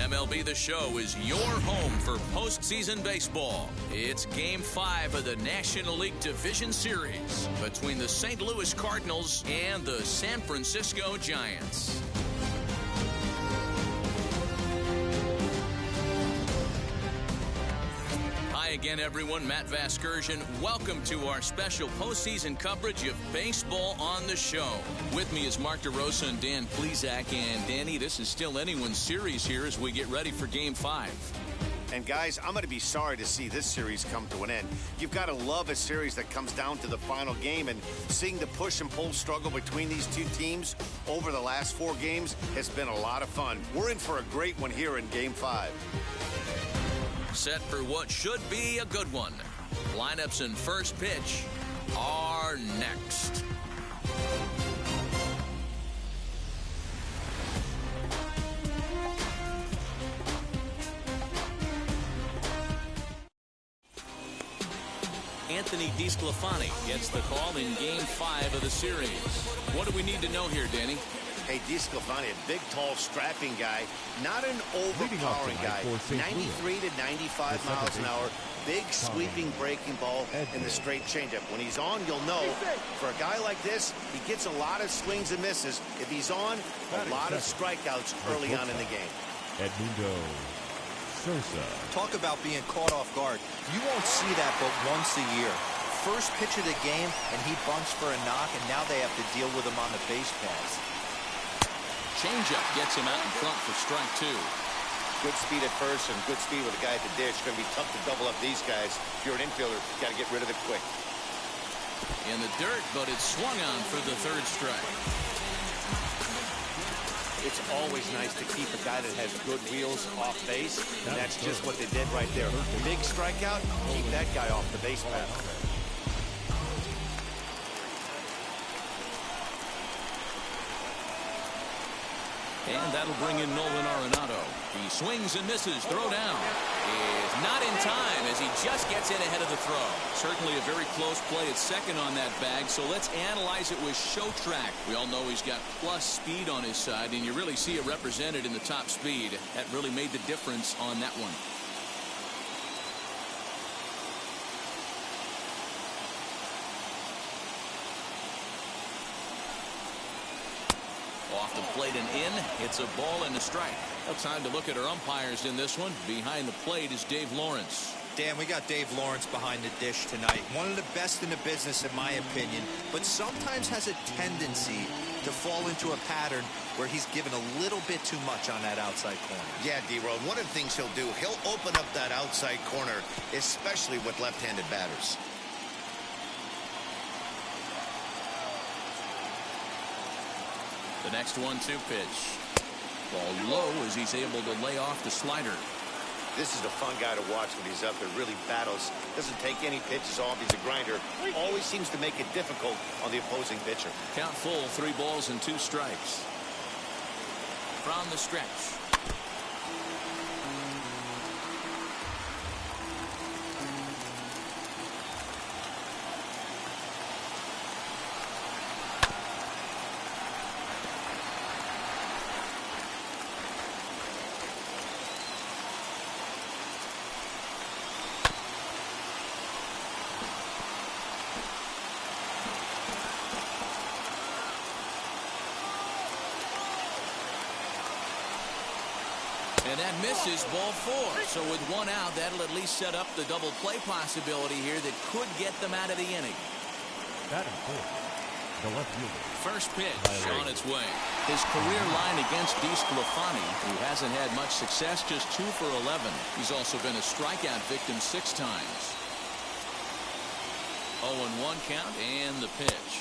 MLB The Show is your home for postseason baseball. It's Game 5 of the National League Division Series between the St. Louis Cardinals and the San Francisco Giants. Hi again, everyone. Matt Vasgersian. Welcome to our special postseason coverage of Baseball on the Show. With me is Mark DeRosa and Dan Plesac. And Danny, this is still anyone's series here as we get ready for Game 5. And guys, I'm going to be sorry to see this series come to an end. You've got to love a series that comes down to the final game, and seeing the push and pull struggle between these two teams over the last 4 games has been a lot of fun. We're in for a great one here in Game 5. Set for what should be a good one. Lineups and first pitch are next. Anthony DeSclafani gets the call in Game 5 of the series. What do we need to know here, Danny? Hey, DeSclafani, a big, tall, strapping guy, not an overpowering guy. 93 to 95 miles an hour, big sweeping breaking ball, and the straight changeup. When he's on, you'll know, for a guy like this, he gets a lot of swings and misses. If he's on, a lot of strikeouts early on in the game. Edmundo Sosa. Talk about being caught off guard. You won't see that but once a year. First pitch of the game, and he bunts for a knock, and now they have to deal with him on the base pass. Changeup gets him out in front for strike 2. Good speed at first and good speed with a guy at the dish. It's going to be tough to double up these guys. If you're an infielder, you got to get rid of it quick. In the dirt, but it's swung on for the 3rd strike. It's always nice to keep a guy that has good wheels off base, and that's just what they did right there. Big strikeout, keep that guy off the base path. And that'll bring in Nolan Arenado. He swings and misses. Throw down is not in time as he just gets in ahead of the throw. Certainly a very close play at second on that bag. So let's analyze it with show track. We all know he's got plus speed on his side, and you really see it represented in the top speed. That really made the difference on that one. Off the plate and in. It's a ball and a strike. No time to look at our umpires in this one. Behind the plate is Dave Lawrence. Dan, we got Dave Lawrence behind the dish tonight. One of the best in the business, in my opinion, but sometimes has a tendency to fall into a pattern where he's given a little bit too much on that outside corner. Yeah, D-Road, one of the things he'll do, he'll open up that outside corner, especially with left-handed batters. The next 1-2 pitch. Ball low as he's able to lay off the slider. This is a fun guy to watch when he's up there. Really battles. Doesn't take any pitches off. He's a grinder. Always seems to make it difficult on the opposing pitcher. Count full, 3 balls and 2 strikes. From the stretch. And that misses, ball 4. So with 1 out, that'll at least set up the double play possibility here that could get them out of the inning. Batting 4. The left fielder. First pitch on its way. His career line against DeSclafani, who hasn't had much success, just 2 for 11. He's also been a strikeout victim 6 times. 0-1 count and the pitch.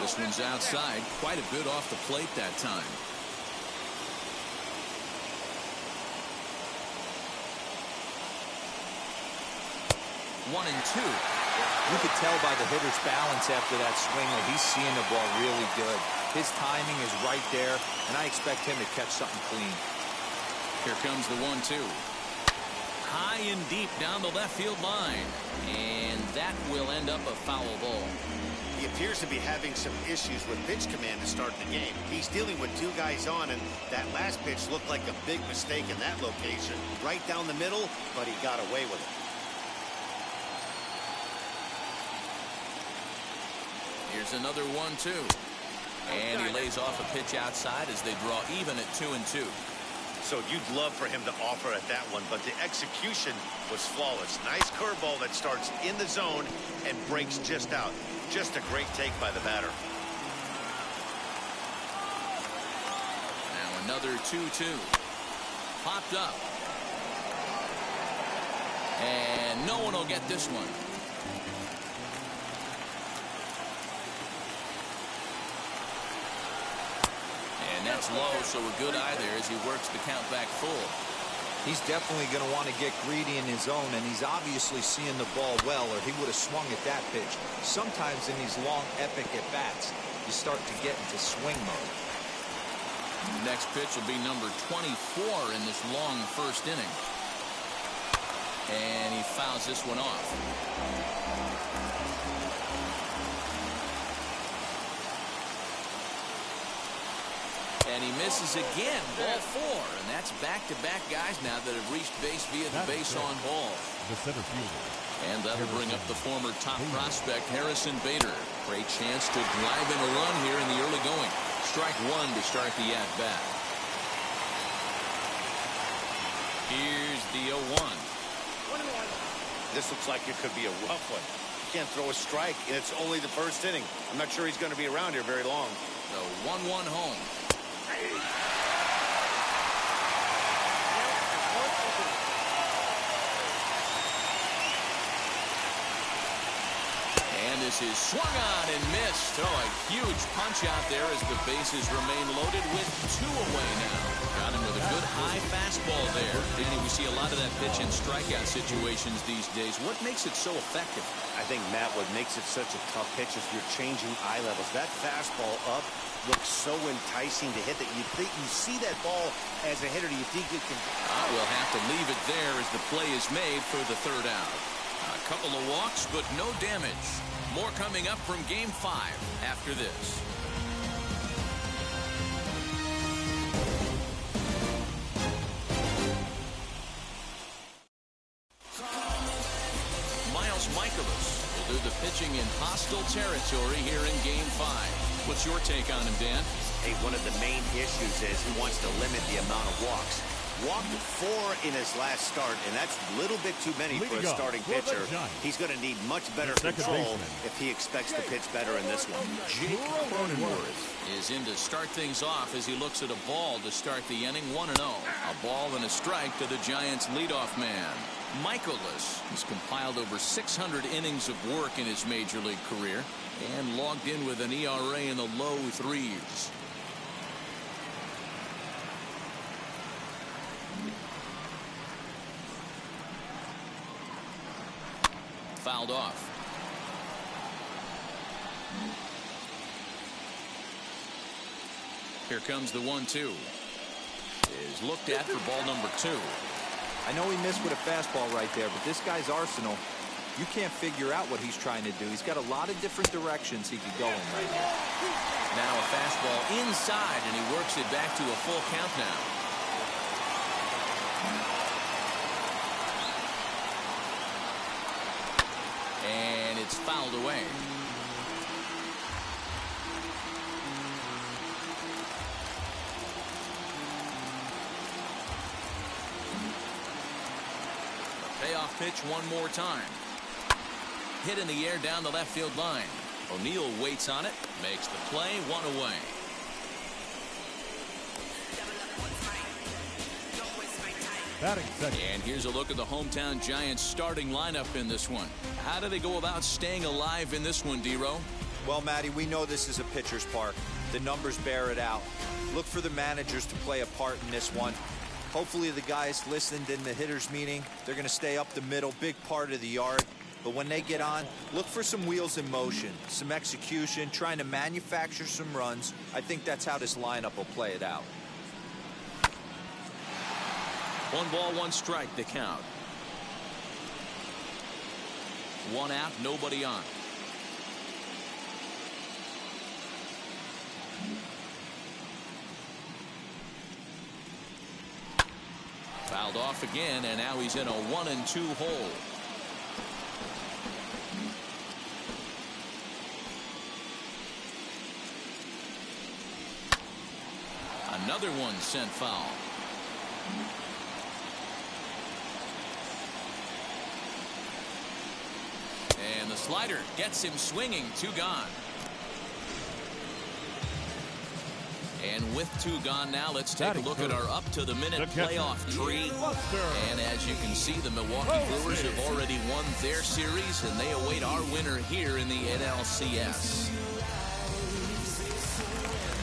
This one's outside, quite a bit off the plate that time. 1-2. You could tell by the hitter's balance after that swing that he's seeing the ball really good. His timing is right there, and I expect him to catch something clean. Here comes the 1-2. high and deep down the left field line. And that will end up a foul ball. He appears to be having some issues with pitch command to start the game. He's dealing with two guys on, and that last pitch looked like a big mistake in that location. Right down the middle, but he got away with it. Here's another 1-2. And he lays off a pitch outside as they draw even at 2-2. So you'd love for him to offer at that one, but the execution was flawless. Nice curveball that starts in the zone and breaks just out. Just a great take by the batter. Now another 2-2. Popped up. And no one will get this one. And that's low, so a good eye there as he works the count back full. He's definitely going to want to get greedy in his zone, and he's obviously seeing the ball well, or he would have swung at that pitch. Sometimes in these long, epic at-bats, you start to get into swing mode. The next pitch will be number 24 in this long first inning. And he fouls this one off. And he misses again, ball 4. And that's back-to-back guys now that have reached base via the base on ball. The center fielder. And that'll bring up the former top prospect, Harrison Bader. Great chance to drive in a run here in the early going. Strike 1 to start the at-bat. Here's the 0-1. This looks like it could be a rough one. You can't throw a strike, and it's only the first inning. I'm not sure he's going to be around here very long. So 1-1 home. And this is swung on and missed. Oh, a huge punch out there as the bases remain loaded with 2 away now. Got him with a good high fastball there. Danny, we see a lot of that pitch in strikeout situations these days. What makes it so effective? I think, Matt, what makes it such a tough pitch is you're changing eye levels. That fastball up looks so enticing to hit that you think you see that ball as a hitter. Do you think you can? We'll have to leave it there as the play is made for the 3rd out. A couple of walks, but no damage. More coming up from Game 5 after this. Will do the pitching in hostile territory here in Game 5. What's your take on him, Dan? Hey, one of the main issues is he wants to limit the amount of walks. Walked 4 in his last start, and that's a little bit too many for a starting pitcher. He's going to need much better control if he expects to pitch better in this one. Jake Cronenworth is in to start things off as he looks at a ball to start the inning. 1-0. A ball and a strike to the Giants' leadoff man. Michaelis has compiled over 600 innings of work in his major league career and logged in with an ERA in the low 3s. Fouled off. Here comes the 1-2. Is looked at for ball number 2. I know he missed with a fastball right there, but this guy's arsenal, you can't figure out what he's trying to do. He's got a lot of different directions he could go in right here. Now a fastball inside, and he works it back to a full count now. And it's fouled away. Payoff pitch one more time. Hit in the air down the left field line. O'Neill waits on it, makes the play, 1 away. And here's a look at the hometown Giants starting lineup in this one. How do they go about staying alive in this one, D-Row? Well, Matty, we know this is a pitcher's park. The numbers bear it out. Look for the managers to play a part in this one. Hopefully the guys listened in the hitters meeting. They're going to stay up the middle, big part of the yard. But when they get on, look for some wheels in motion, some execution, trying to manufacture some runs. I think that's how this lineup will play it out. 1 ball, 1 strike, the count. One out, nobody on. Fouled off again, and now he's in a 1-2 hole. Another one sent foul. And the slider gets him swinging. 2 gone. And with 2 gone now, let's take a look at our up-to-the-minute playoff tree. And as you can see, the Milwaukee Brewers have already won their series, and they await our winner here in the NLCS.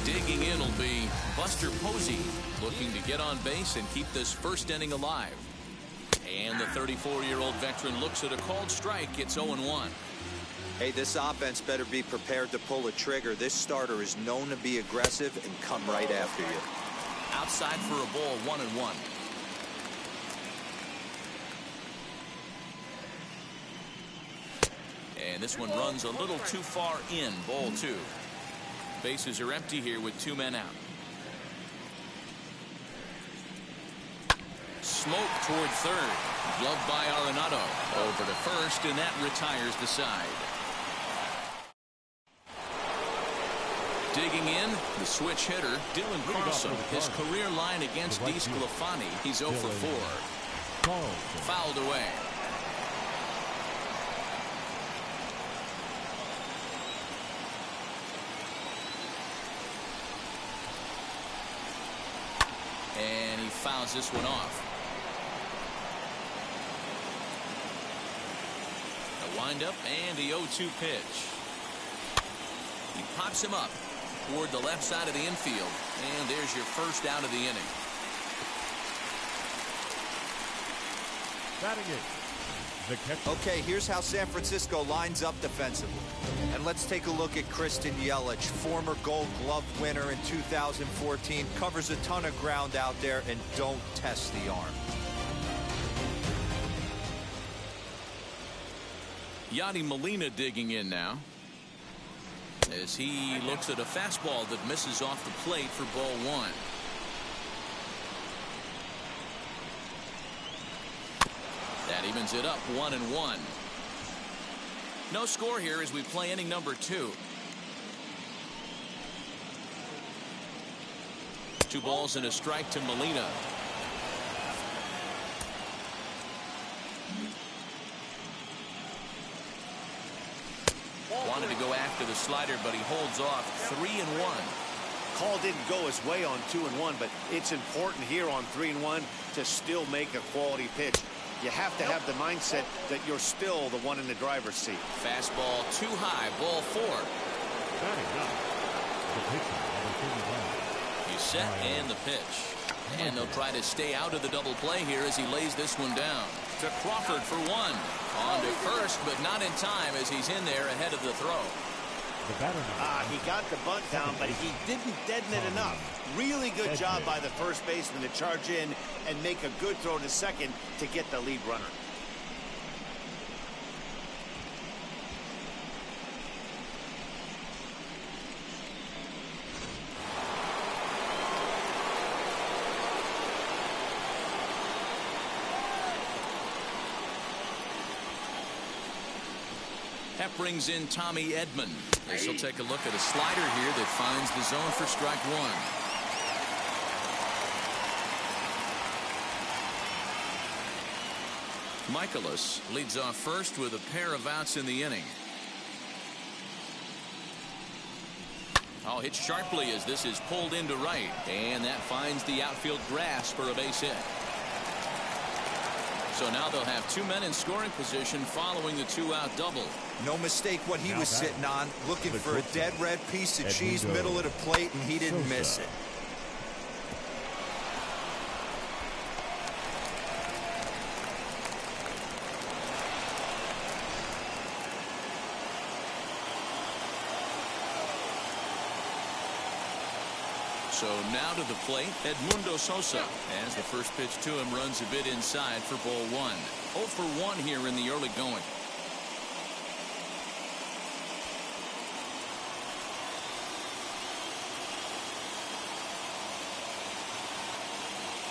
Digging in will be Buster Posey, looking to get on base and keep this first inning alive. And the 34-year-old veteran looks at a called strike. It's 0-1. Hey, this offense better be prepared to pull a trigger. This starter is known to be aggressive and come right after you. Outside for a ball, 1-1. And this one runs a little too far in. Ball 2. Bases are empty here with 2 men out. Smoke toward third. Gloved by Arenado. Over to first, and that retires the side. Digging in, the switch hitter, Dylan Carlson. His career line against DeSclafani, he's 0 for 4. Fouled away. And he fouls this one off. A windup and the 0-2 pitch. He pops him up toward the left side of the infield, and there's your first out of the inning. Batting it, the catcher. Okay, here's how San Francisco lines up defensively. And let's take a look at Christian Yelich, former Gold Glove winner in 2014, covers a ton of ground out there, and don't test the arm. Yadi Molina digging in now, as he looks at a fastball that misses off the plate for ball 1. That evens it up, 1-1. No score here as we play inning number 2. 2 balls and a strike to Molina. Wanted to go after the slider, but he holds off. 3-1. Call didn't go his way on 2-1, but it's important here on 3-1 to still make a quality pitch. You have to have the mindset that you're still the one in the driver's seat. Fastball too high. Ball 4. He's set and the pitch. And they'll try to stay out of the double play here as he lays this one down. To Crawford for 1. On to first, but not in time as he's in there ahead of the throw. He got the bunt down, but he didn't deaden it enough. Really good job by the first baseman to charge in and make a good throw to second to get the lead runner. That brings in Tommy Edman. This will take a look at a slider here that finds the zone for strike 1. Michaelis leads off first with a pair of outs in the inning. Oh, hit sharply as this is pulled into right, and that finds the outfield grass for a base hit. So now they'll have 2 men in scoring position following the 2-out double. No mistake what he was sitting on, looking for a dead red piece of cheese middle of the plate, and he didn't miss it. So now to the plate, Edmundo Sosa, as the first pitch to him runs a bit inside for ball 1. 0 for 1 here in the early going.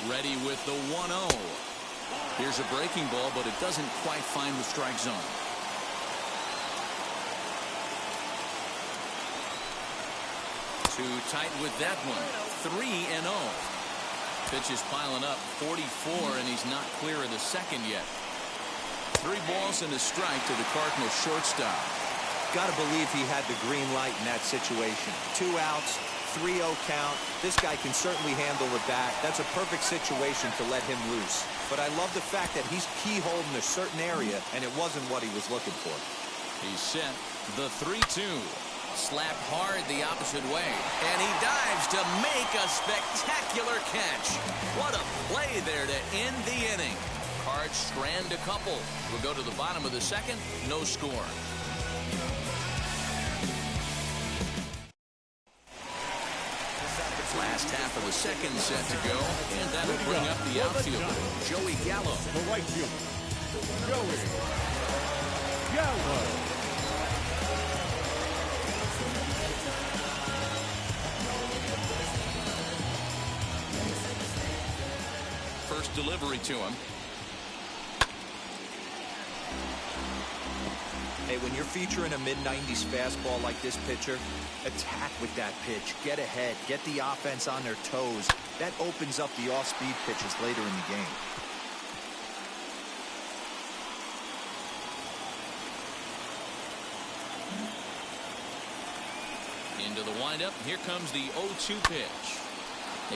Ready with the 1-0. Here's a breaking ball, but it doesn't quite find the strike zone. Too tight with that one. 3-0. Pitch is piling up. 44, and he's not clear of the second yet. 3 balls and a strike to the Cardinals shortstop. Got to believe he had the green light in that situation. 2 outs, 3-0 count. This guy can certainly handle the bat. That's a perfect situation to let him loose. But I love the fact that he's keyholed in a certain area, and it wasn't what he was looking for. He's set. The 3-2. Slapped hard the opposite way. And he dives to make a spectacular catch. What a play there to end the inning. Cards strand a couple. We'll go to the bottom of the second. No score. Last half of the second set to go, and that'll bring up the outfielder, Joey Gallo. The right fielder, Joey Gallo. First delivery to him. Hey, when you're featuring a mid-90s fastball like this pitcher, attack with that pitch. Get ahead. Get the offense on their toes. That opens up the off-speed pitches later in the game. Into the windup. Here comes the 0-2 pitch.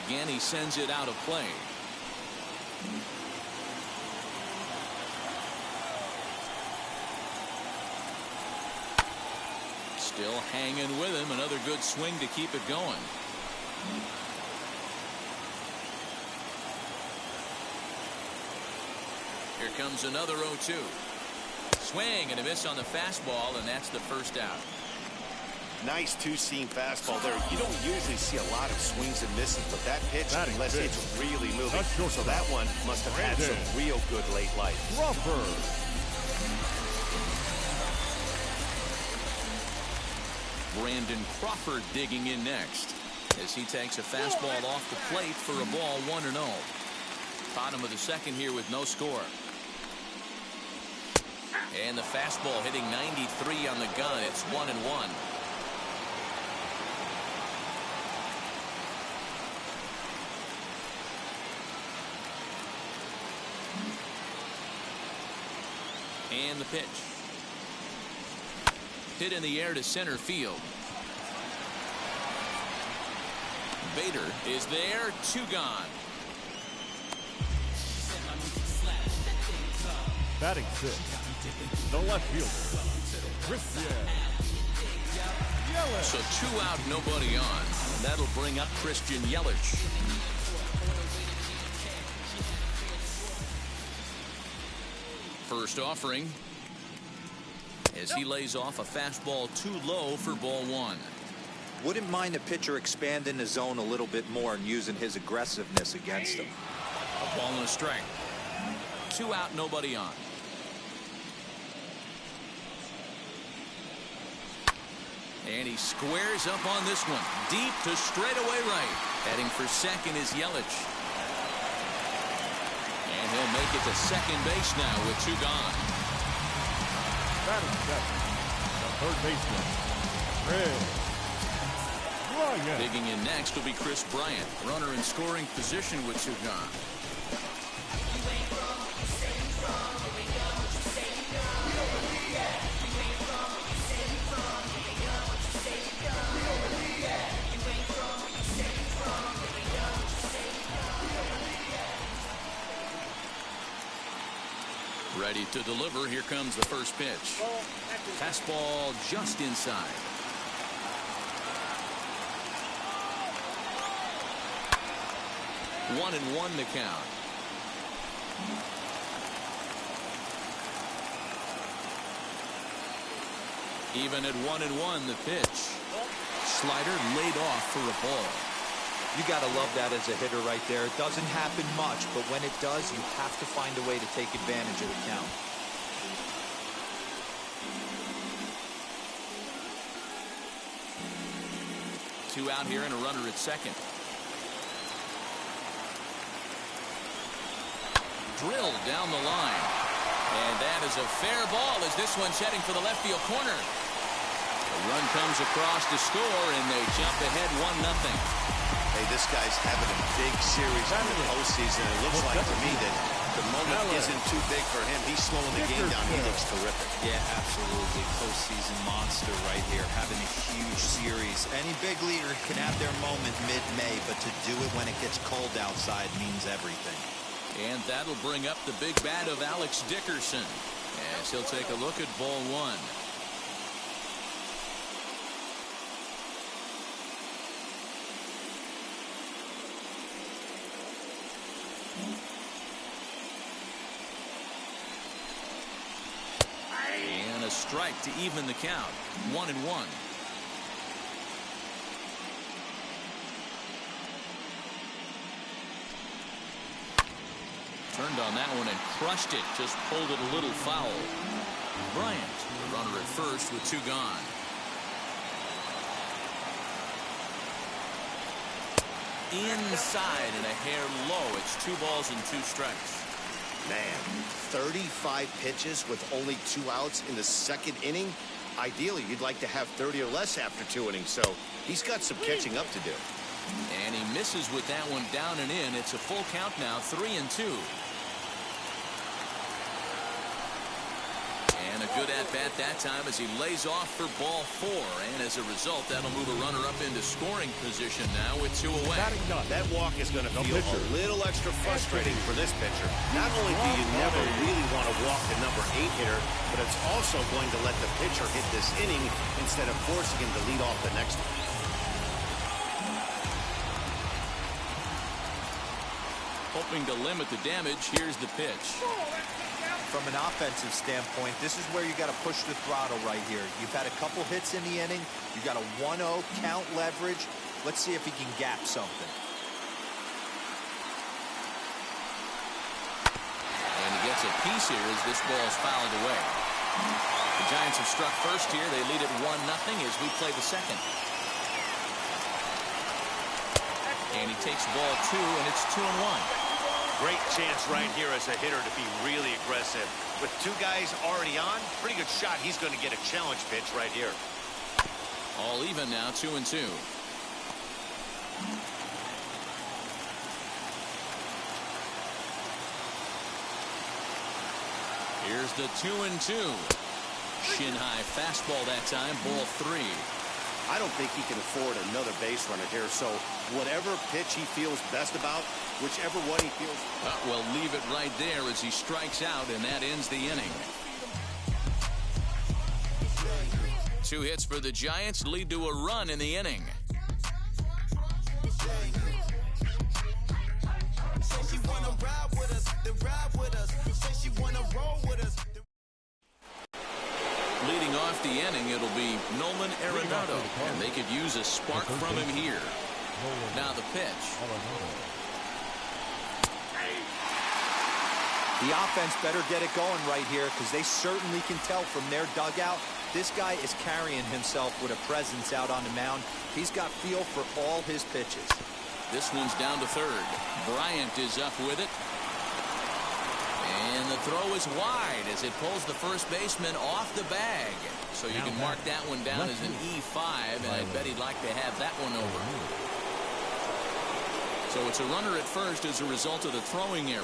Again, he sends it out of play. Still hanging with him. Another good swing to keep it going. Here comes another 0-2. Swing and a miss on the fastball, and that's the first out. Nice two-seam fastball there. You don't usually see a lot of swings and misses, but that pitch, unless it's really moving. So that one must have had some real good late life. Crawford. Brandon Crawford digging in next as he takes a fastball off the plate for a ball 1-0. Bottom of the second here with no score. And the fastball hitting 93 on the gun. It's 1-1. And the pitch. Hit in the air to center field. Bader is there. 2 gone. Batting 6th, the left fielder, Christian Yelich. So 2 out, nobody on. That'll bring up Christian Yelich. First offering as he lays off a fastball too low for ball 1. Wouldn't mind a pitcher expanding the zone a little bit more and using his aggressiveness against him. A ball and a strike. 2 out, nobody on. And he squares up on this one. Deep to straightaway right. Heading for second is Yelich. And he'll make it to second base now with 2 gone. Batting 7th, the third baseman, Chris Bryant. Digging in next will be Chris Bryant. Runner in scoring position with 2 gone. Ready to deliver. Here comes the first pitch. Fastball just inside. One and one to count. Even at 1-1, the pitch. Slider laid off for a ball. You got to love that as a hitter right there. It doesn't happen much, but when it does, you have to find a way to take advantage of the count. Two out here and a runner at second. drilled down the line. And that is a fair ball as this one's heading for the left field corner. The run comes across to score, and they jump ahead 1-0. Hey, this guy's having a big series in the postseason. It looks like to me that the moment isn't too big for him. He's slowing the game down. He looks terrific. Yeah, absolutely. Postseason monster right here, having a huge series. Any big leaguer can have their moment mid-May, but to do it when it gets cold outside means everything. And that'll bring up the big bat of Alex Dickerson as he'll take a look at ball one. And a strike to even the count. 1-1. Turned on that one and crushed it. Just pulled it a little foul. Bryant, the runner at first with 2 gone. Inside and a hair low. It's 2 balls and 2 strikes. Man, 35 pitches with only 2 outs in the 2nd inning. Ideally, you'd like to have 30 or less after 2 innings, so he's got some catching up to do. And he misses with that one down and in. It's a full count now, 3-2. And a good at-bat that time as he lays off for ball 4. And as a result, that'll move a runner up into scoring position now with 2 away. That walk is going to feel a little extra frustrating for this pitcher. Not only do you never really want to walk the number 8 hitter, but it's also going to let the pitcher hit this inning instead of forcing him to lead off the next one. Hoping to limit the damage, here's the pitch. From an offensive standpoint, this is where you got to push the throttle right here. You've had a couple hits in the inning. You got a 1-0 count leverage. Let's see if he can gap something. And he gets a piece here as this ball's fouled away. The Giants have struck first here. They lead at 1-0 as we play the second. And he takes ball 2, and it's 2-1. Great chance right here as a hitter to be really aggressive. With 2 guys already on, pretty good shot. He's going to get a challenge pitch right here. All even now, 2-2. Here's the 2-2. Shin-high fastball that time, ball 3. I don't think he can afford another base runner here, so whatever pitch he feels best about, whichever one he feels. Well, leave it right there as he strikes out, and that ends the inning. 2 hits for the Giants lead to a run in the inning. Leading off the inning, it'll be Nolan Arenado, and they could use a spark from him here. Now the pitch. The offense better get it going right here because they certainly can tell from their dugout this guy is carrying himself with a presence out on the mound. He's got feel for all his pitches. This one's down to third. Bryant is up with it. And the throw is wide as it pulls the first baseman off the bag. So you can mark that one down as an E5, and I bet he'd like to have that one over. So it's a runner at first as a result of the throwing error.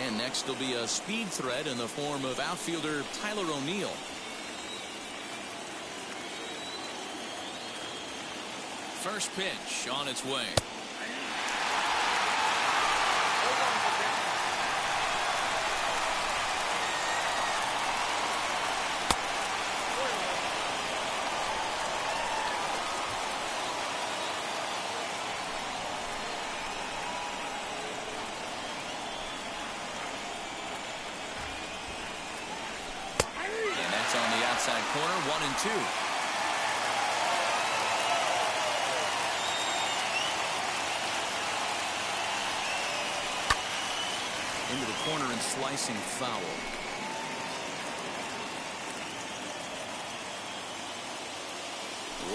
And next will be a speed threat in the form of outfielder Tyler O'Neill. First pitch on its way. Outside corner, 1-2. Into the corner and slicing foul.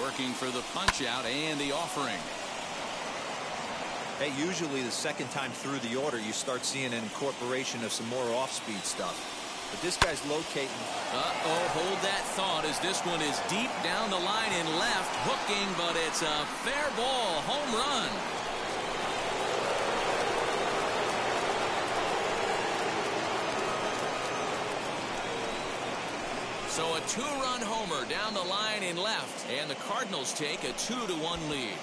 Working for the punch out and the offering. Hey, usually the second time through the order, you start seeing an incorporation of some more off-speed stuff. But this guy's locating. Uh-oh, hold that thought as this one is deep down the line in left, hooking, but it's a fair ball, home run. So a two-run homer down the line in left, and the Cardinals take a 2-1 lead.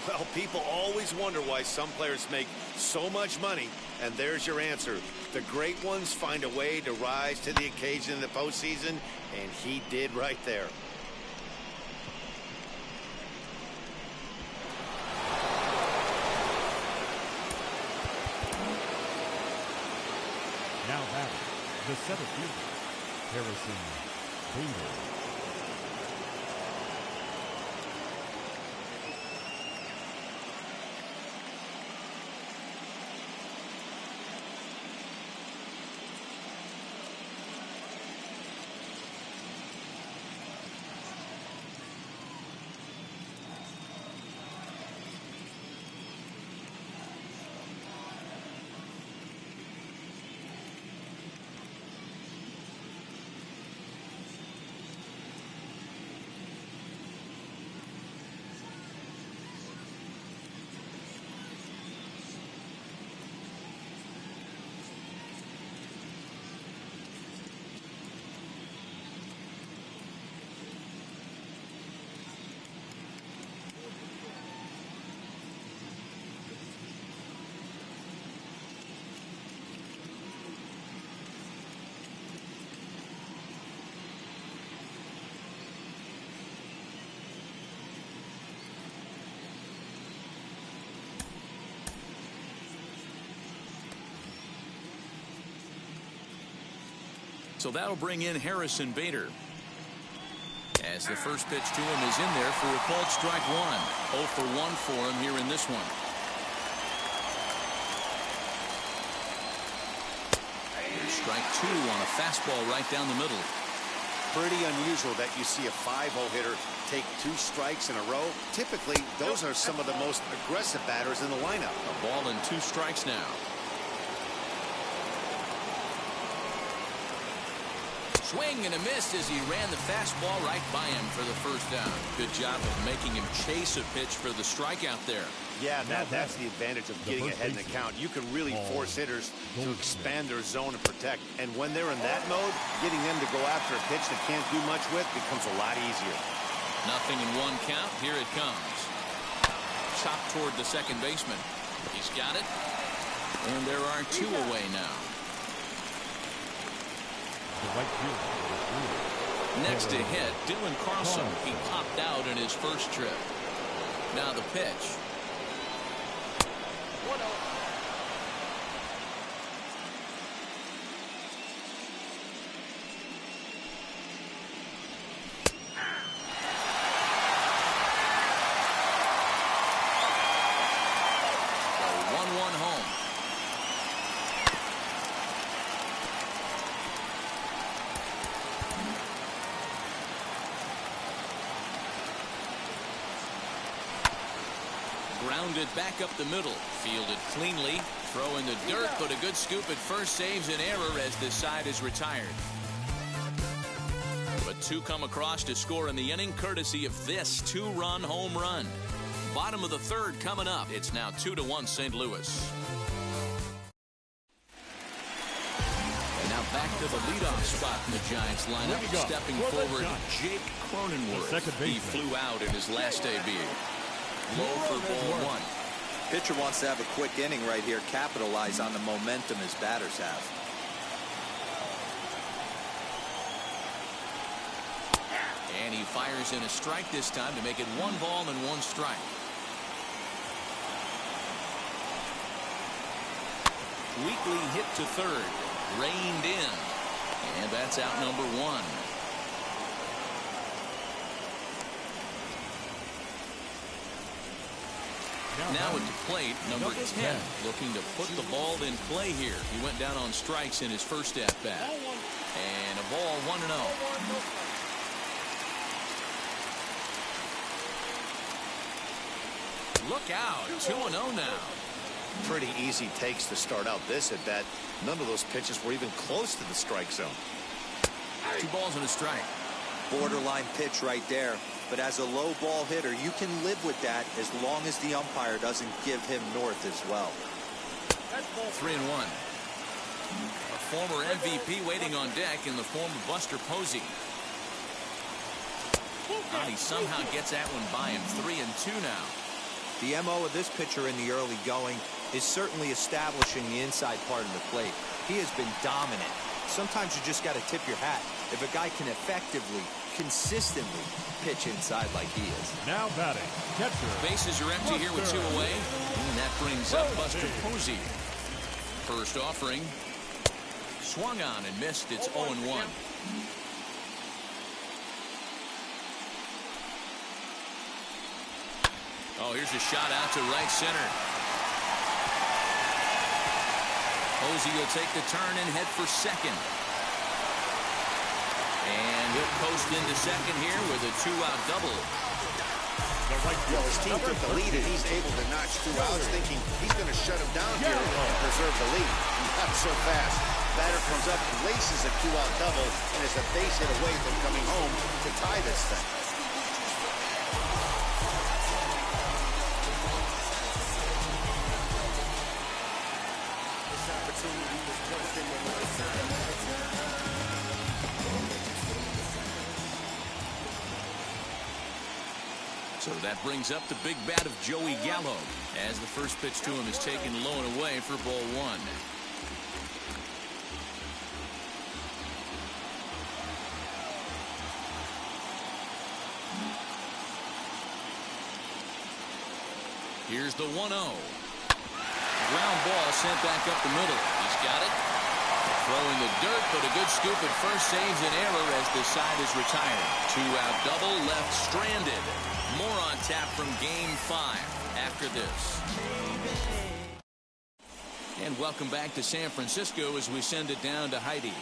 Well, people always wonder why some players make so much money, and there's your answer. The great ones find a way to rise to the occasion in the postseason, and he did right there. Now batting, the center fielder, Harrison Bader. So that'll bring in Harrison Bader. As the first pitch to him is in there for a called strike one. 0 for 1 for him here in this one. Here's strike 2 on a fastball right down the middle. Pretty unusual that you see a 5-0 hitter take 2 strikes in a row. Typically, those are some of the most aggressive batters in the lineup. A ball and 2 strikes now. Swing and a miss as he ran the fastball right by him for the first down. Good job of making him chase a pitch for the strikeout there. Yeah, that's the advantage of getting ahead in the count. You can really force hitters to expand their zone and protect. And when they're in that mode, getting them to go after a pitch they can't do much with becomes a lot easier. Nothing in 1 count. Here it comes. Chopped toward the second baseman. He's got it. And there are 2 away now. Next to hit, Dylan Carlson. He popped out in his first trip. Now the pitch. 1-0. So 1-1 home. Grounded back up the middle. Fielded cleanly. Throw in the dirt, but a good scoop at first saves an error as this side is retired. But 2 come across to score in the inning, courtesy of this 2-run home run. Bottom of the 3rd coming up. It's now 2-1 St. Louis. And now back to the leadoff spot in the Giants lineup. Stepping forward, Jake Cronenworth. He flew out in his last debut. Low for ball 1. Pitcher wants to have a quick inning right here, capitalize on the momentum his batters have. And he fires in a strike this time to make it 1 ball and 1 strike. Weekly hit to 3rd. Reined in. And that's out number 1. Now at the plate, number 10, looking to put the ball in play here. He went down on strikes in his first at-bat. And a ball 1-0. Look out. 2-0 now. Pretty easy takes to start out this at bat. None of those pitches were even close to the strike zone. 2 balls and a strike. Borderline pitch right there. But as a low ball hitter, you can live with that as long as the umpire doesn't give him north as well. 3-1. A former MVP waiting on deck in the form of Buster Posey. He somehow gets that one by him. 3-2 now. The MO of this pitcher in the early going is certainly establishing the inside part of the plate. He has been dominant. Sometimes you just got to tip your hat if a guy can effectively, consistently pitch inside like he is. Now batting, catcher. Bases are empty here with 2 away. And that brings up Buster Posey. First offering. Swung on and missed. It's 0-1. Oh, here's a shot out to right center. Posey will take the turn and head for second. And he'll post into second here with a 2-out double. Well, his team took the lead, and he's able to notch 2 outs, thinking he's going to shut him down here and preserve the lead. Not so fast. Batter comes up and laces a 2-out double and is a base hit away from coming home to tie this thing. So that brings up the big bat of Joey Gallo as the first pitch to him is taken low and away for ball 1. Here's the 1-0. Ground ball sent back up the middle. He's got it. Throwing the dirt, but a good scoop at first saves an error as the side is retired. 2-out double left stranded. More on tap from Game 5 after this. And welcome back to San Francisco as we send it down to Heidi.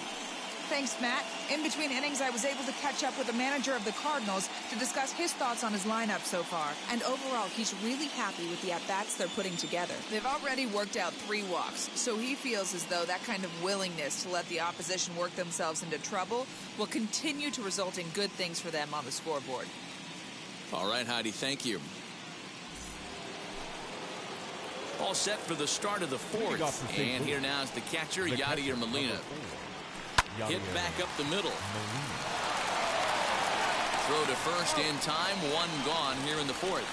Thanks, Matt. In between innings, I was able to catch up with the manager of the Cardinals to discuss his thoughts on his lineup so far. And overall, he's really happy with the at-bats they're putting together. They've already worked out 3 walks, so he feels as though that kind of willingness to let the opposition work themselves into trouble will continue to result in good things for them on the scoreboard. All right, Heidi, thank you. All set for the start of the 4th. And here now is the catcher, Yadier Molina. Hit back up the middle. Throw to first in time. 1 gone here in the 4th.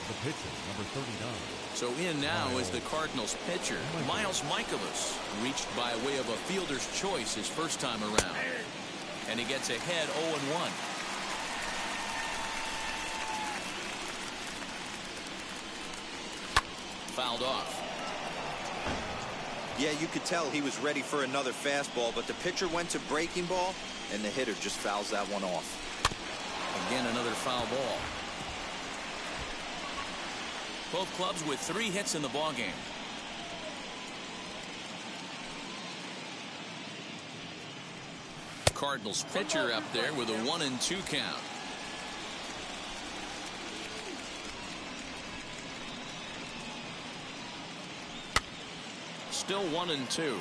The pitcher, number 39. So in now is the Cardinals pitcher, Miles Michaelis, reached by way of a fielder's choice his first time around. And he gets ahead 0-1. Fouled off. Yeah, you could tell he was ready for another fastball, but the pitcher went to breaking ball, and the hitter just fouls that one off. Again, another foul ball. Both clubs with 3 hits in the ballgame. Cardinals pitcher up there with a 1-2 count. Still 1-2.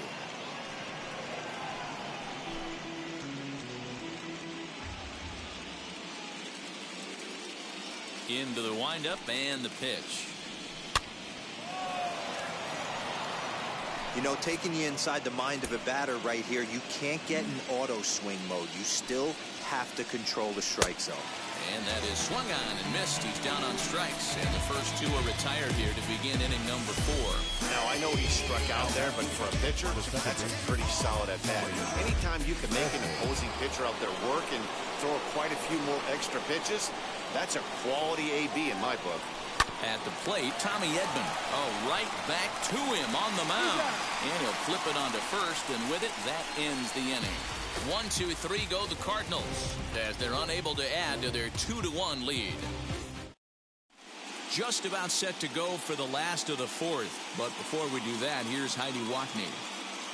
Into the windup and the pitch. You know, taking you inside the mind of a batter right here, you can't get in auto swing mode. You still have to control the strike zone. And that is swung on and missed. He's down on strikes. And the first 2 are retired here to begin inning number 4. Now, I know he struck out there, but for a pitcher, that's a pretty solid at-bat. Anytime you can make an opposing pitcher out there work and throw quite a few more extra pitches, that's a quality AB in my book. At the plate, Tommy Edman. Oh, right back to him on the mound. And he'll flip it onto first, and with it, that ends the inning. 1, 2, 3 go the Cardinals as they're unable to add to their 2-1 lead. Just about set to go for the last of the 4th. But before we do that, here's Heidi Wackney.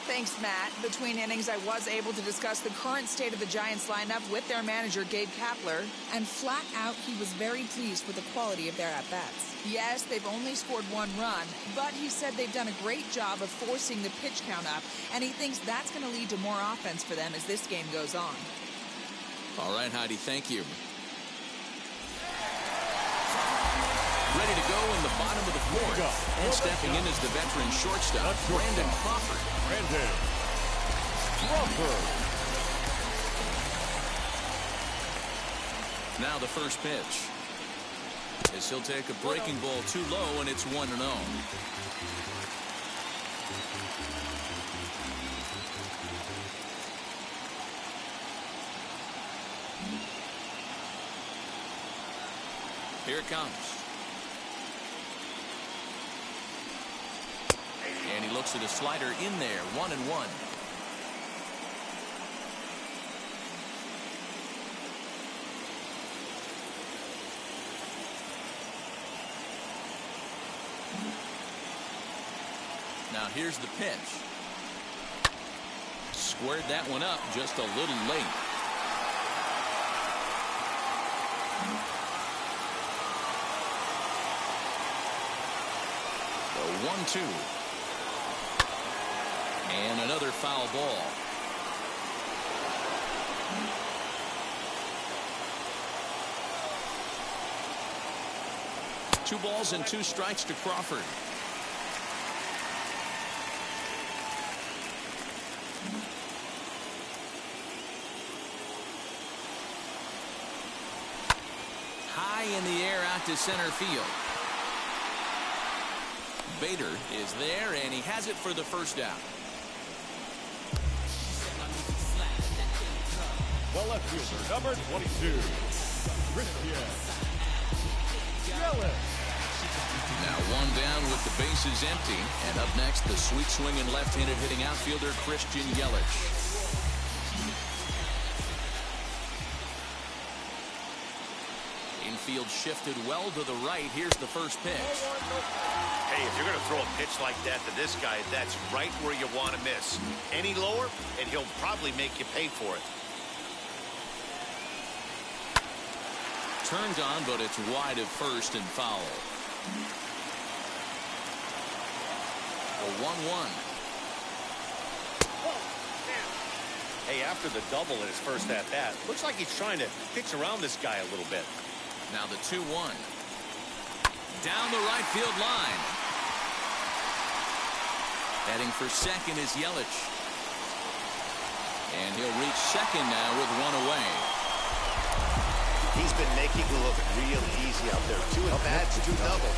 Thanks, Matt. Between innings, I was able to discuss the current state of the Giants lineup with their manager, Gabe Kapler, and flat out, he was very pleased with the quality of their at-bats. Yes, they've only scored 1 run, but he said they've done a great job of forcing the pitch count up, and he thinks that's going to lead to more offense for them as this game goes on. All right, Heidi, thank you. Ready to go in the bottom of the 4th. And stepping in is the veteran shortstop, Brandon Crawford. Brandon Crawford. Now the first pitch. As he'll take a breaking ball too low, and it's 1-0. Here it comes. And he looks at a slider in there, 1-1. Now here's the pitch. Squared that one up just a little late. The 1-2. And another foul ball. Two balls and 2 strikes to Crawford. High in the air out to center field. Bader is there, and he has it for the first out. The left fielder, number 22, Christian Yelich. Now 1 down with the bases empty. And up next, the sweet swinging left-handed hitting outfielder, Christian Yelich. Infield shifted well to the right. Here's the first pitch. Hey, if you're going to throw a pitch like that to this guy, that's right where you want to miss. Any lower, and he'll probably make you pay for it. Turned on, but it's wide of first and foul. A 1-1. Hey, after the double in his first at-bat, looks like he's trying to pitch around this guy a little bit. Now the 2-1. Down the right field line. Heading for second is Yelich. And he'll reach second now with 1 away. He's been making it look real easy out there. 2 at-bats, 2 doubles.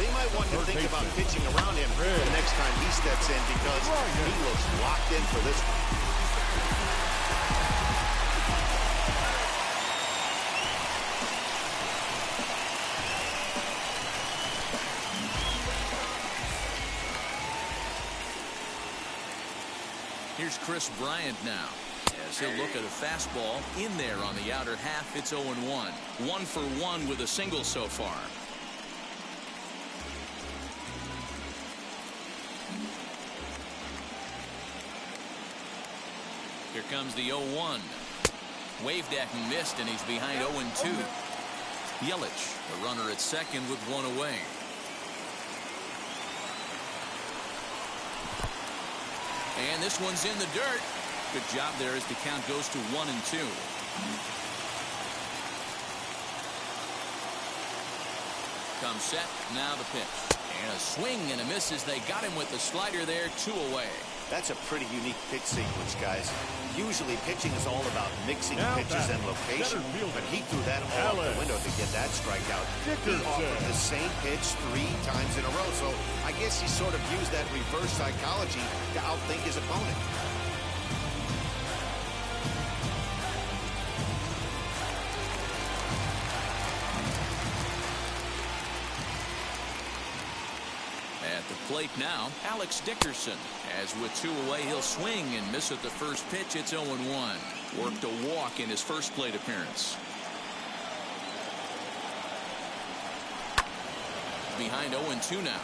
They might want to think about pitching around him the next time he steps in because he looks locked in for this one. Here's Chris Bryant now. As he'll look at a fastball in there on the outer half. It's 0-1. 1 for 1 with a single so far. Here comes the 0-1. Waved at and missed, and he's behind 0-2. Yelich, the runner at second with 1 away. And this one's in the dirt. Good job there as the count goes to 1-2. Comes set. Now the pitch. And a swing and a miss as they got him with the slider there. 2 away. That's a pretty unique pitch sequence, guys. Usually pitching is all about mixing pitches and location, but he threw that all out the window to get that strikeout. He offered the same pitch 3 times in a row, so I guess he sort of used that reverse psychology to outthink his opponent. At the plate now, Alex Dickerson. As with 2 away, he'll swing and miss at the first pitch. It's 0-1. Worked a walk in his first plate appearance. Behind 0-2 now.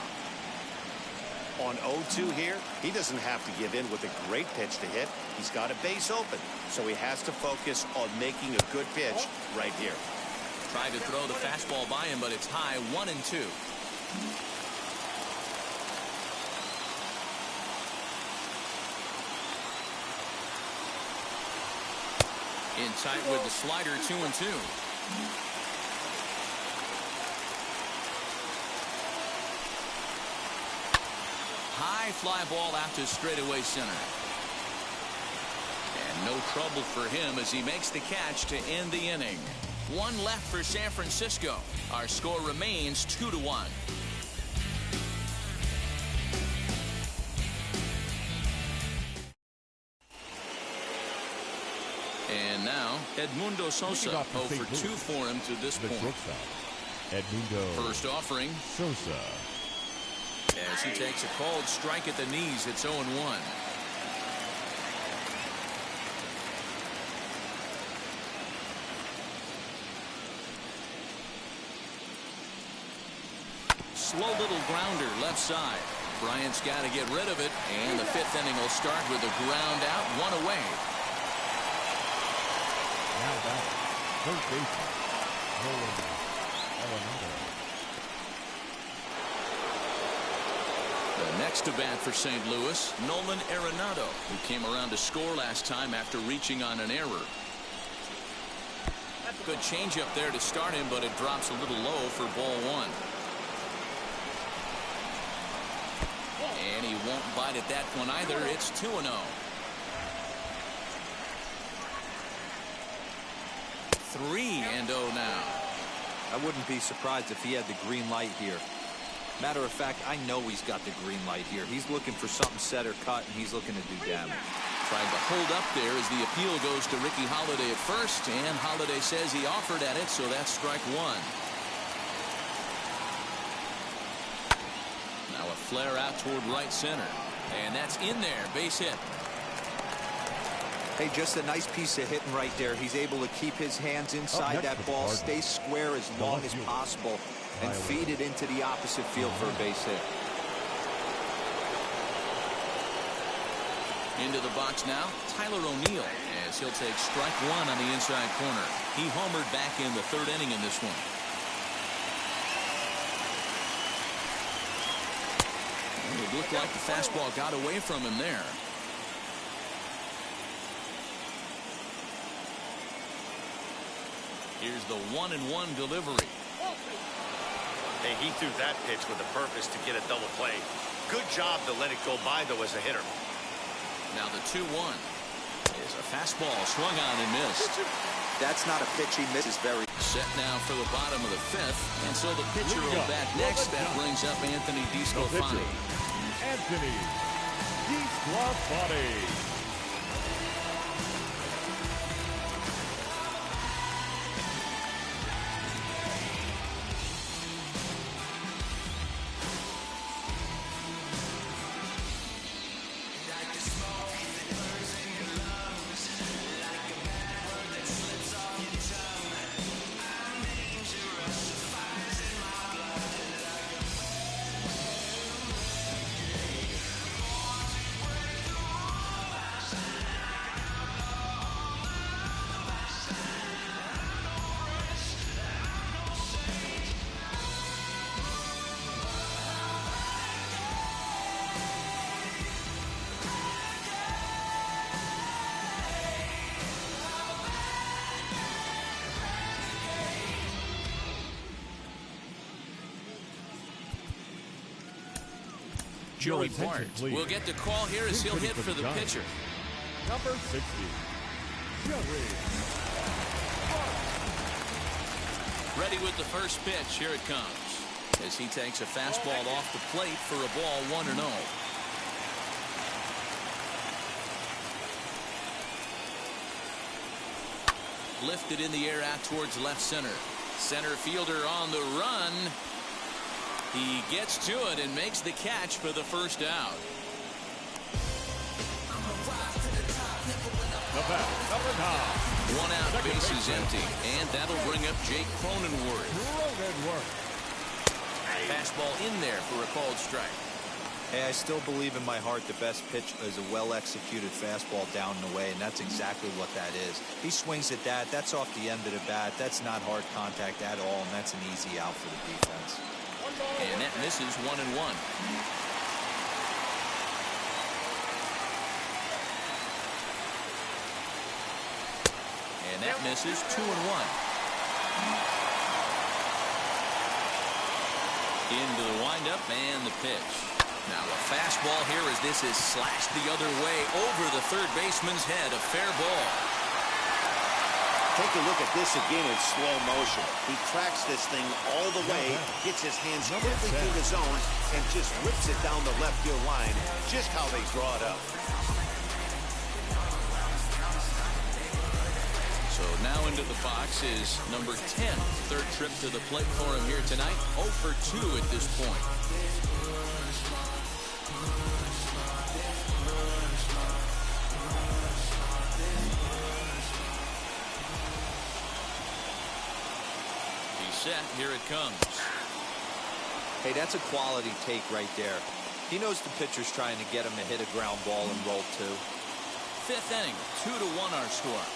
On 0-2 here, he doesn't have to give in with a great pitch to hit. He's got a base open, so he has to focus on making a good pitch right here. Tried to throw the fastball by him, but it's high, 1-2. In tight with the slider, 2-2. High fly ball out to straightaway center. And no trouble for him as he makes the catch to end the inning. One left for San Francisco. Our score remains 2-1. And now, Edmundo Sosa, 0 for 2 for him to this point. Edmundo First offering. Sosa. As he takes a called strike at the knees, it's 0-1. Slow little grounder left side. Bryant's got to get rid of it, and the 5th inning will start with a ground out, 1 away. Now back, third baseman, Nolan Arenado. The next to bat for St. Louis, Nolan Arenado, who came around to score last time after reaching on an error. Good changeup there to start him, but it drops a little low for ball 1. And he won't bite at that one either. It's 2-0. 3-0 now. I wouldn't be surprised if he had the green light here. Matter of fact, I know he's got the green light here. He's looking for something set or cut, and he's looking to do damage. Trying to hold up there as the appeal goes to Ricky Holiday at first, and Holiday says he offered at it, so that's strike 1. Now a flare out toward right center, and that's in there, base hit. Hey, just a nice piece of hitting right there. He's able to keep his hands inside that ball, stay square as long as possible, and feed it into the opposite field for a base hit. Into the box now, Tyler O'Neill, as he'll take strike 1 on the inside corner. He homered back in the 3rd inning in this one. It looked like the fastball got away from him there. Here's the 1-1 delivery. Hey, he threw that pitch with a purpose to get a double play. Good job to let it go by, though, as a hitter. Now the 2-1 is a fastball swung on and missed. That's not a pitch he misses very. Set now for the bottom of the 5th, and so the pitcher will bat next. That brings up Anthony DeSclafani. Anthony DeSclafani. Joey Bart will get the call here as he'll hit for the pitcher. Number 60, Joey Bart. Ready with the first pitch. Here it comes. As he takes a fastball off the plate for a ball 1-0. Lifted in the air out towards left center. Center fielder on the run. He gets to it and makes the catch for the first out. The bat, number 9. 1 out, base is empty, and that'll bring up Jake Cronenworth. Fastball in there for a called strike. Hey, I still believe in my heart the best pitch is a well-executed fastball down and away, and that's exactly what that is. He swings at that. That's off the end of the bat. That's not hard contact at all, and that's an easy out for the defense. And that misses 1-1. And that misses 2-1. Into the windup and the pitch. Now a fastball here as this is slashed the other way over the third baseman's head. A fair ball. Take a look at this again in slow motion. He tracks this thing all the way, gets his hands quickly through the zone, and just rips it down the left field line, just how they draw it up. So now into the box is number 10. Third trip to the plate for him here tonight. 0 for 2 at this point. He's set. Here it comes. Hey, that's a quality take right there. He knows the pitcher's trying to get him to hit a ground ball and roll 2. Fifth inning. 2-1 our score.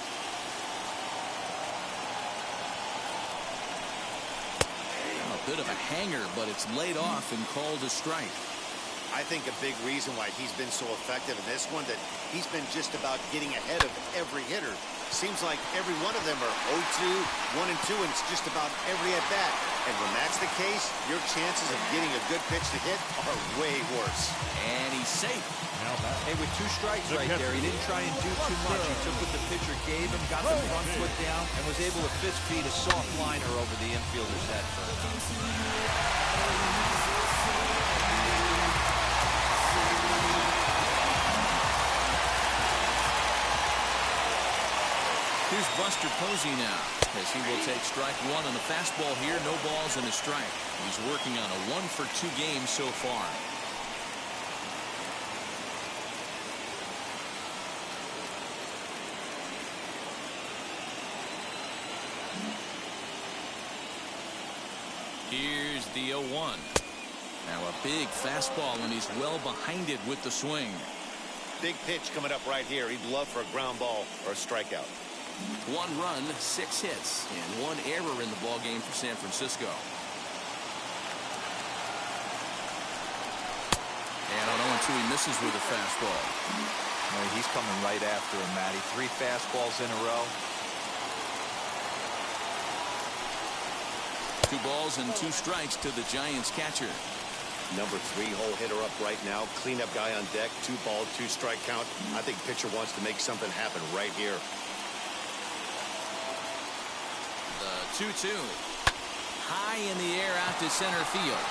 A bit of a hanger, but it's laid off and called a strike. I think a big reason why he's been so effective in this one, that he's been just about getting ahead of every hitter. Seems like every one of them are 0-2, 1-2, and it's just about every at bat. And when that's the case, your chances of getting a good pitch to hit are way worse. And he's safe. Hey, with 2 strikes right there, he didn't try and do too much. He took what the pitcher gave him, got the front foot down, and was able to fist feed a soft liner over the infielder's head for him. Here's Buster Posey now, as he will take strike 1 on the fastball here. No balls and a strike. He's working on a 1 for 2 game so far. Here's the 0-1. Now a big fastball, and he's well behind it with the swing. Big pitch coming up right here. He'd love for a ground ball or a strikeout. 1 run, 6 hits, and 1 error in the ball game for San Francisco. And on 0-2, he misses with a fastball. Well, he's coming right after him, Matty. 3 fastballs in a row. 2 balls and 2 strikes to the Giants catcher. Number 3 hole hitter up right now. Cleanup guy on deck. 2 ball, 2 strike count. I think pitcher wants to make something happen right here. The 2-2. High in the air out to center field.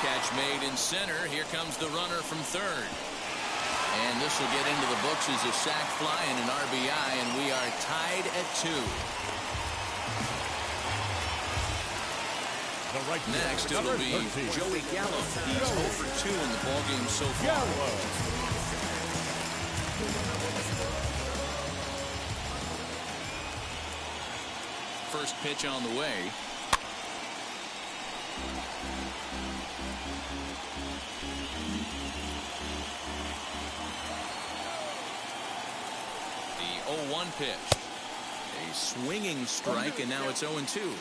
Catch made in center. Here comes the runner from third. And this will get into the books as a sac fly and an RBI, and we are tied at 2. Next, it'll be Joey Gallo. He's 0 for 2 in the ballgame so far. First pitch on the way. The 0-1 pitch. A swinging strike, and now it's 0-2.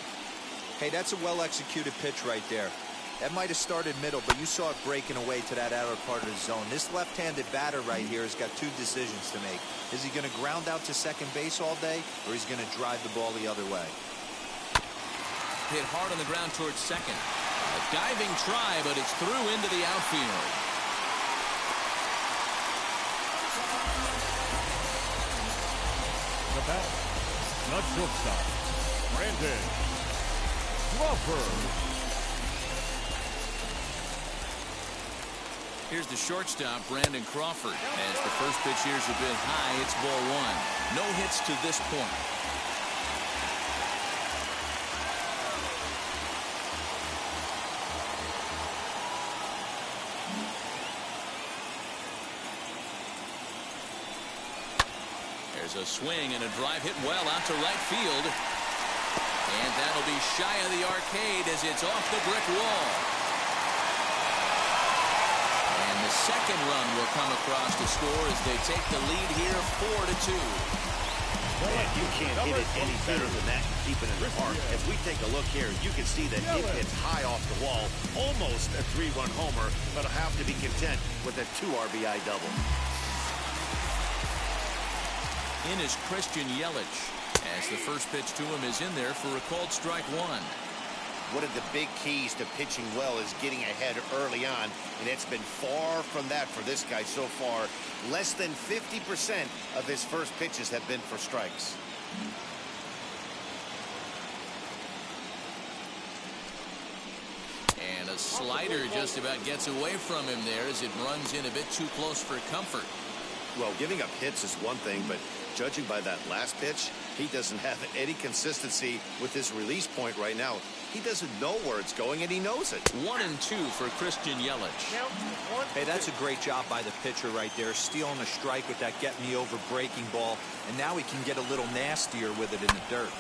Hey, that's a well-executed pitch right there. That might have started middle, but you saw it breaking away to that outer part of the zone. This left-handed batter right here has got 2 decisions to make. Is he going to ground out to second base all day, or is he going to drive the ball the other way? Hit hard on the ground towards second. A diving try, but it's through into the outfield. The bat, not shortstop, Brandon Crawford. Here's the shortstop, Brandon Crawford. As the first pitch here's a bit high, it's ball 1. No hits to this point. There's a swing and a drive hit well out to right field. And that'll be shy of the arcade as it's off the brick wall. a second run will come across to score as they take the lead here 4-2. And you can't hit it any better than that and keep it in the park. As we take a look here, you can see that it hits high off the wall. Almost a 3-run homer, but will have to be content with a 2 RBI double. In is Christian Yelich, as the first pitch to him is in there for a called strike one. One of the big keys to pitching well is getting ahead early on, and it's been far from that for this guy so far. Less than 50% of his first pitches have been for strikes. And a slider just about gets away from him there as it runs in a bit too close for comfort. Well, giving up hits is one thing, but judging by that last pitch, he doesn't have any consistency with his release point right now. He doesn't know where it's going, and he knows it. 1-2 for Christian Yelich. Hey, that's a great job by the pitcher right there, stealing a strike with that get-me-over breaking ball, and now he can get a little nastier with it in the dirt.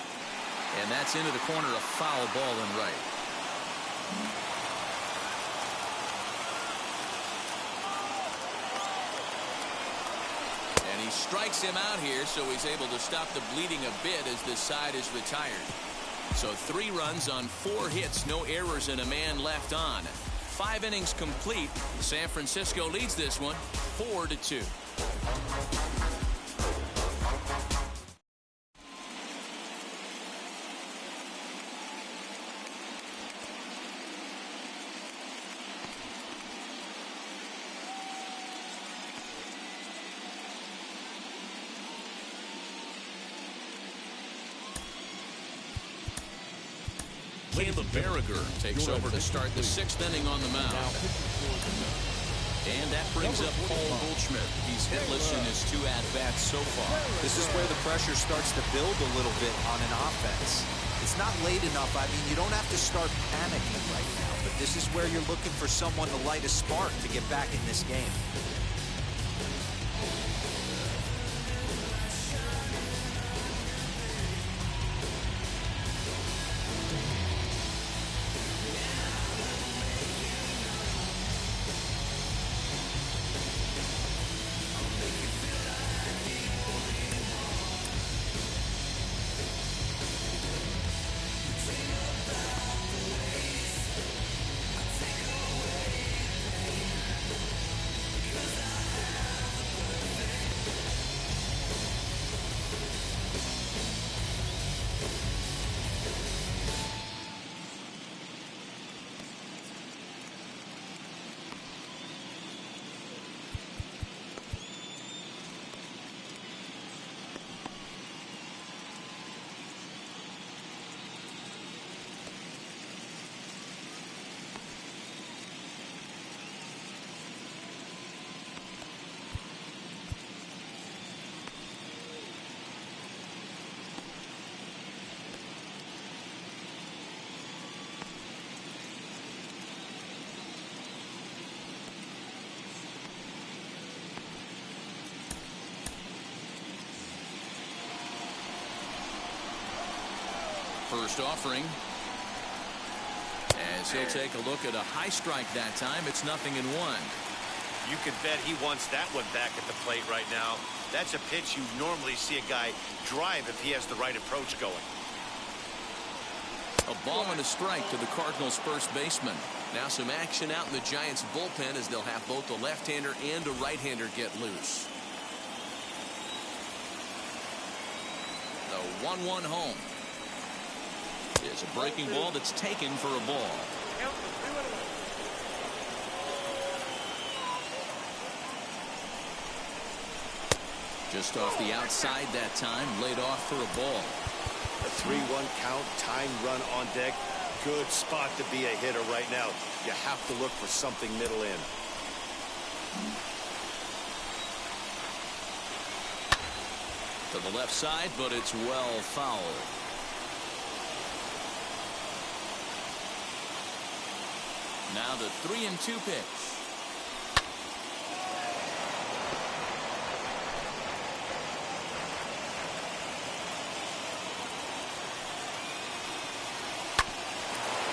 And that's into the corner, a foul ball and right. And he strikes him out here, so he's able to stop the bleeding a bit as this side is retired. So 3 runs on 4 hits, no errors, and a man left on. 5 innings complete. San Francisco leads this one 4-2. Caleb Berriger takes over to start the 6th inning on the mound. And that brings up Paul Goldschmidt. He's hitless in his 2 at-bats so far. This is where the pressure starts to build a little bit on an offense. It's not late enough. I mean, you don't have to start panicking right now, but this is where you're looking for someone to light a spark to get back in this game. First offering. As he'll take a look at a high strike that time. It's 0-1. You can bet he wants that one back at the plate right now. That's a pitch you normally see a guy drive if he has the right approach going. A ball and a strike to the Cardinals' first baseman. Now some action out in the Giants' bullpen as they'll have both a left-hander and a right-hander get loose. The 1-1 home. Is a breaking ball that's taken for a ball. Just off the outside that time, laid off for a ball. A 3-1 count, time run on deck. Good spot to be a hitter right now. You have to look for something middle in. To the left side, but it's well fouled. Now the 3-2 pitch.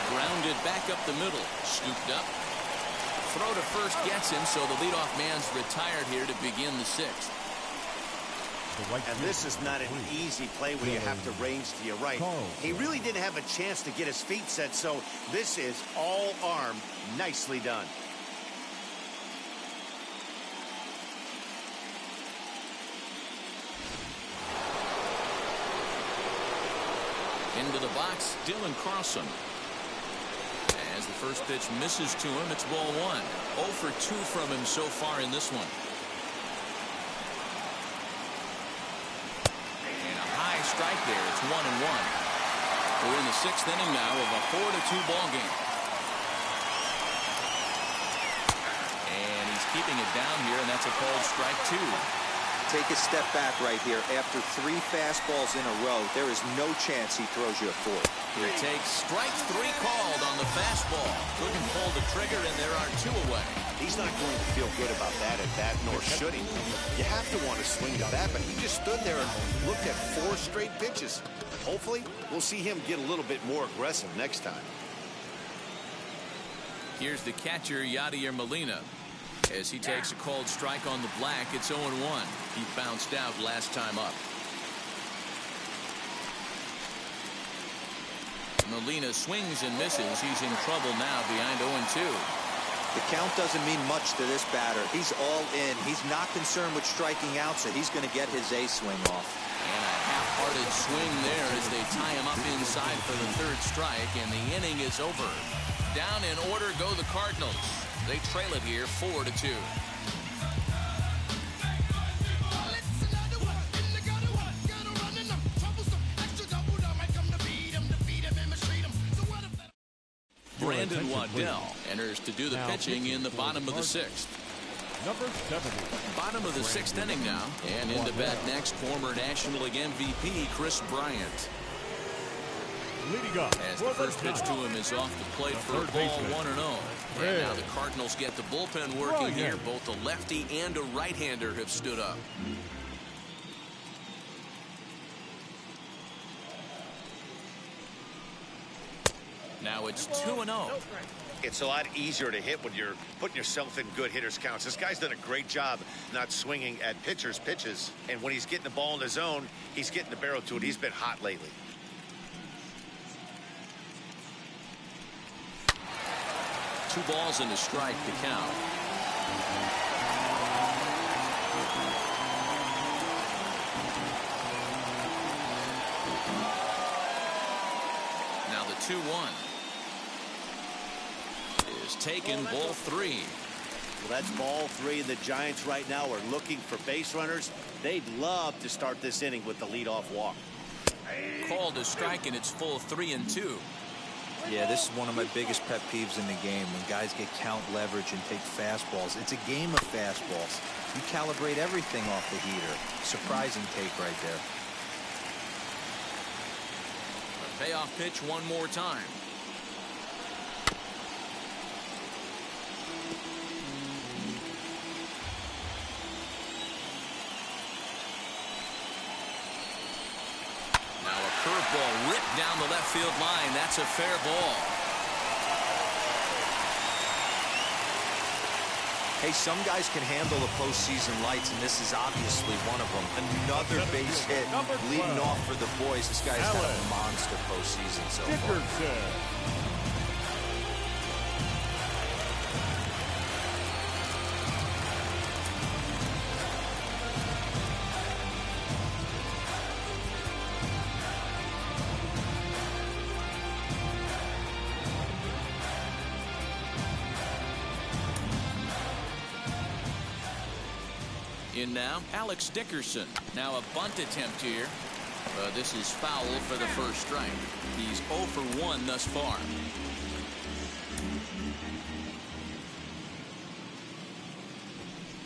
Grounded back up the middle. Scooped up. throw to first gets him, so the leadoff man's retired here to begin the sixth. And this is not an easy play when you have to range to your right. He really didn't have a chance to get his feet set, so this is all arm. Nicely done. Into the box, Dylan Carlson. As the first pitch misses to him, it's ball one. 0 for 2 from him so far in this one. And a high strike there. It's 1-1. We're in the sixth inning now of a 4-2 ball game. And he's keeping it down here, and that's a called strike 2. Take a step back right here. After 3 fastballs in a row, there is no chance he throws you a 4th. Here takes strike 3 called on the fastball. Couldn't pull the trigger, and there are 2 away. He's not going to feel good about that at bat, nor should he. You have to want to swing the bat, but he just stood there and looked at 4 straight pitches. Hopefully, we'll see him get a little bit more aggressive next time. Here's the catcher, Yadier Molina. As he takes a called strike on the black, it's 0-1. He bounced out last time up. Molina swings and misses. He's in trouble now behind 0-2. The count doesn't mean much to this batter. He's all in. He's not concerned with striking out, so he's going to get his A swing off. And a half-hearted swing there as they tie him up inside for the 3rd strike, and the inning is over. Down in order go the Cardinals. They trail it here 4-2. Brandon Waddell enters to do the pitching in the bottom of the 6th. Number 70. Bottom of the 6th inning now. And into bat next, former National League MVP Chris Bryant. Leading up As the first pitch to him is off the plate for a ball 1-0. And now the Cardinals get the bullpen working here. Both a lefty and a right-hander have stood up. Now it's 2-0. It's a lot easier to hit when you're putting yourself in good hitters' counts. This guy's done a great job not swinging at pitchers' pitches. And when he's getting the ball in the zone, he's getting the barrel to it. He's been hot lately. Two balls and a strike to count. Now the 2-1 is taken, ball 3. Well, that's ball 3. The Giants right now are looking for base runners. They'd love to start this inning with the leadoff walk. Called a strike, and it's full 3-2. Yeah, this is one of my biggest pet peeves in the game, when guys get count leverage and take fastballs. It's a game of fastballs. You calibrate everything off the heater. Surprising take right there. A payoff pitch one more time. Now a curveball ripped down the left field line. That's a fair ball. Hey, some guys can handle the postseason lights, and this is obviously one of them. Another base hit leading off for the boys. This guy's had a monster postseason so far. In now, Alex Dickerson. Now a bunt attempt here. This is foul for the first strike. He's 0 for 1 thus far.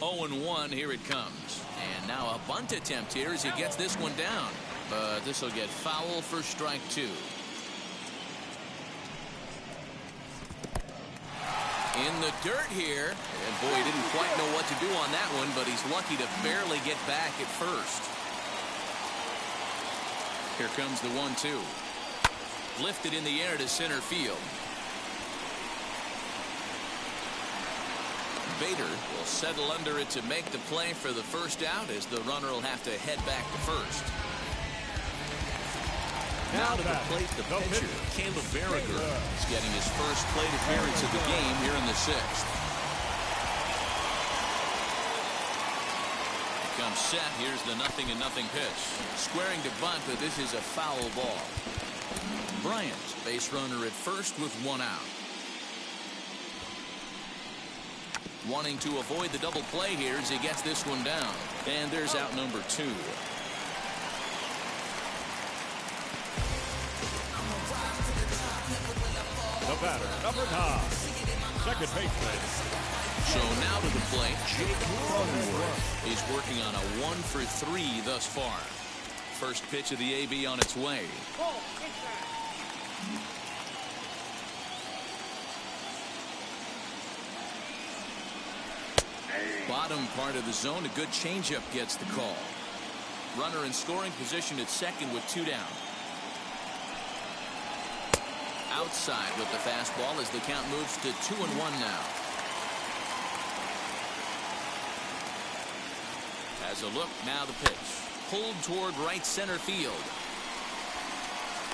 Oh and 1, here it comes. And now a bunt attempt here as he gets this one down. But this will get foul for strike 2. In the dirt here, and boy, he didn't quite know what to do on that one, but he's lucky to barely get back at first. Here comes the 1-2. Lifted in the air to center field. Bader will settle under it to make the play for the first out, as the runner will have to head back to first. Now to the plate, the pitcher, Caleb Berriger, is getting his first plate appearance of the game here in the 6th. Comes set. Here's the 0-0 pitch. Squaring to bunt, but this is a foul ball. Bryant, base runner at first with 1 out. Wanting to avoid the double play here as he gets this one down. And there's out number 2. The batter, number 9, second baseman. So now to the plate, Jake Cronenworth is working on a 1-for-3 thus far. First pitch of the AB on its way. Bottom part of the zone, a good changeup gets the call. Runner in scoring position at second with 2 down. Outside with the fastball as the count moves to 2-1 now. As a look, now the pitch. Pulled toward right center field.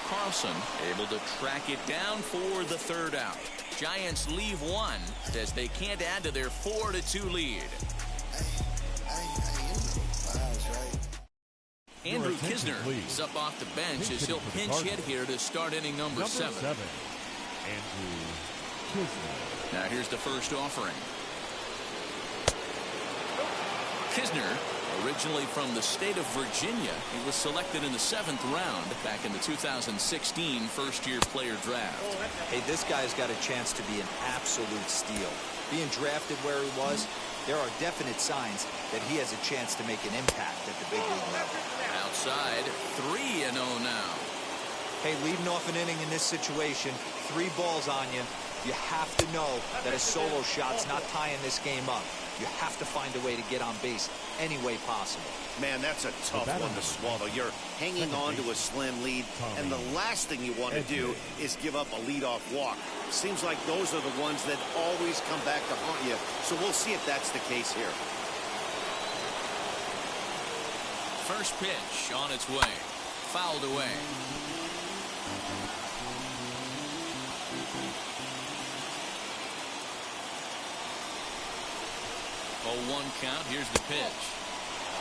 Carlson able to track it down for the 3rd out. Giants leave 1 as they can't add to their 4-2 lead. Andrew Kisner is up off the bench as he'll pinch hit here to start inning number 7. Andrew Kisner. Now here's the first offering. Kisner, originally from the state of Virginia, he was selected in the 7th round back in the 2016 first-year player draft. Hey, this guy's got a chance to be an absolute steal. Being drafted where he was, there are definite signs that he has a chance to make an impact at the big league level. Outside, 3-0 now. Hey, leading off an inning in this situation, 3 balls on you. You have to know that a solo shot's not tying this game up. You have to find a way to get on base any way possible. Man, that's a tough one to swallow. You're hanging on to a slim lead, and the last thing you want to do is give up a leadoff walk. Seems like those are the ones that always come back to haunt you, so we'll see if that's the case here. First pitch on its way. Fouled away. Oh, 1 count. Here's the pitch.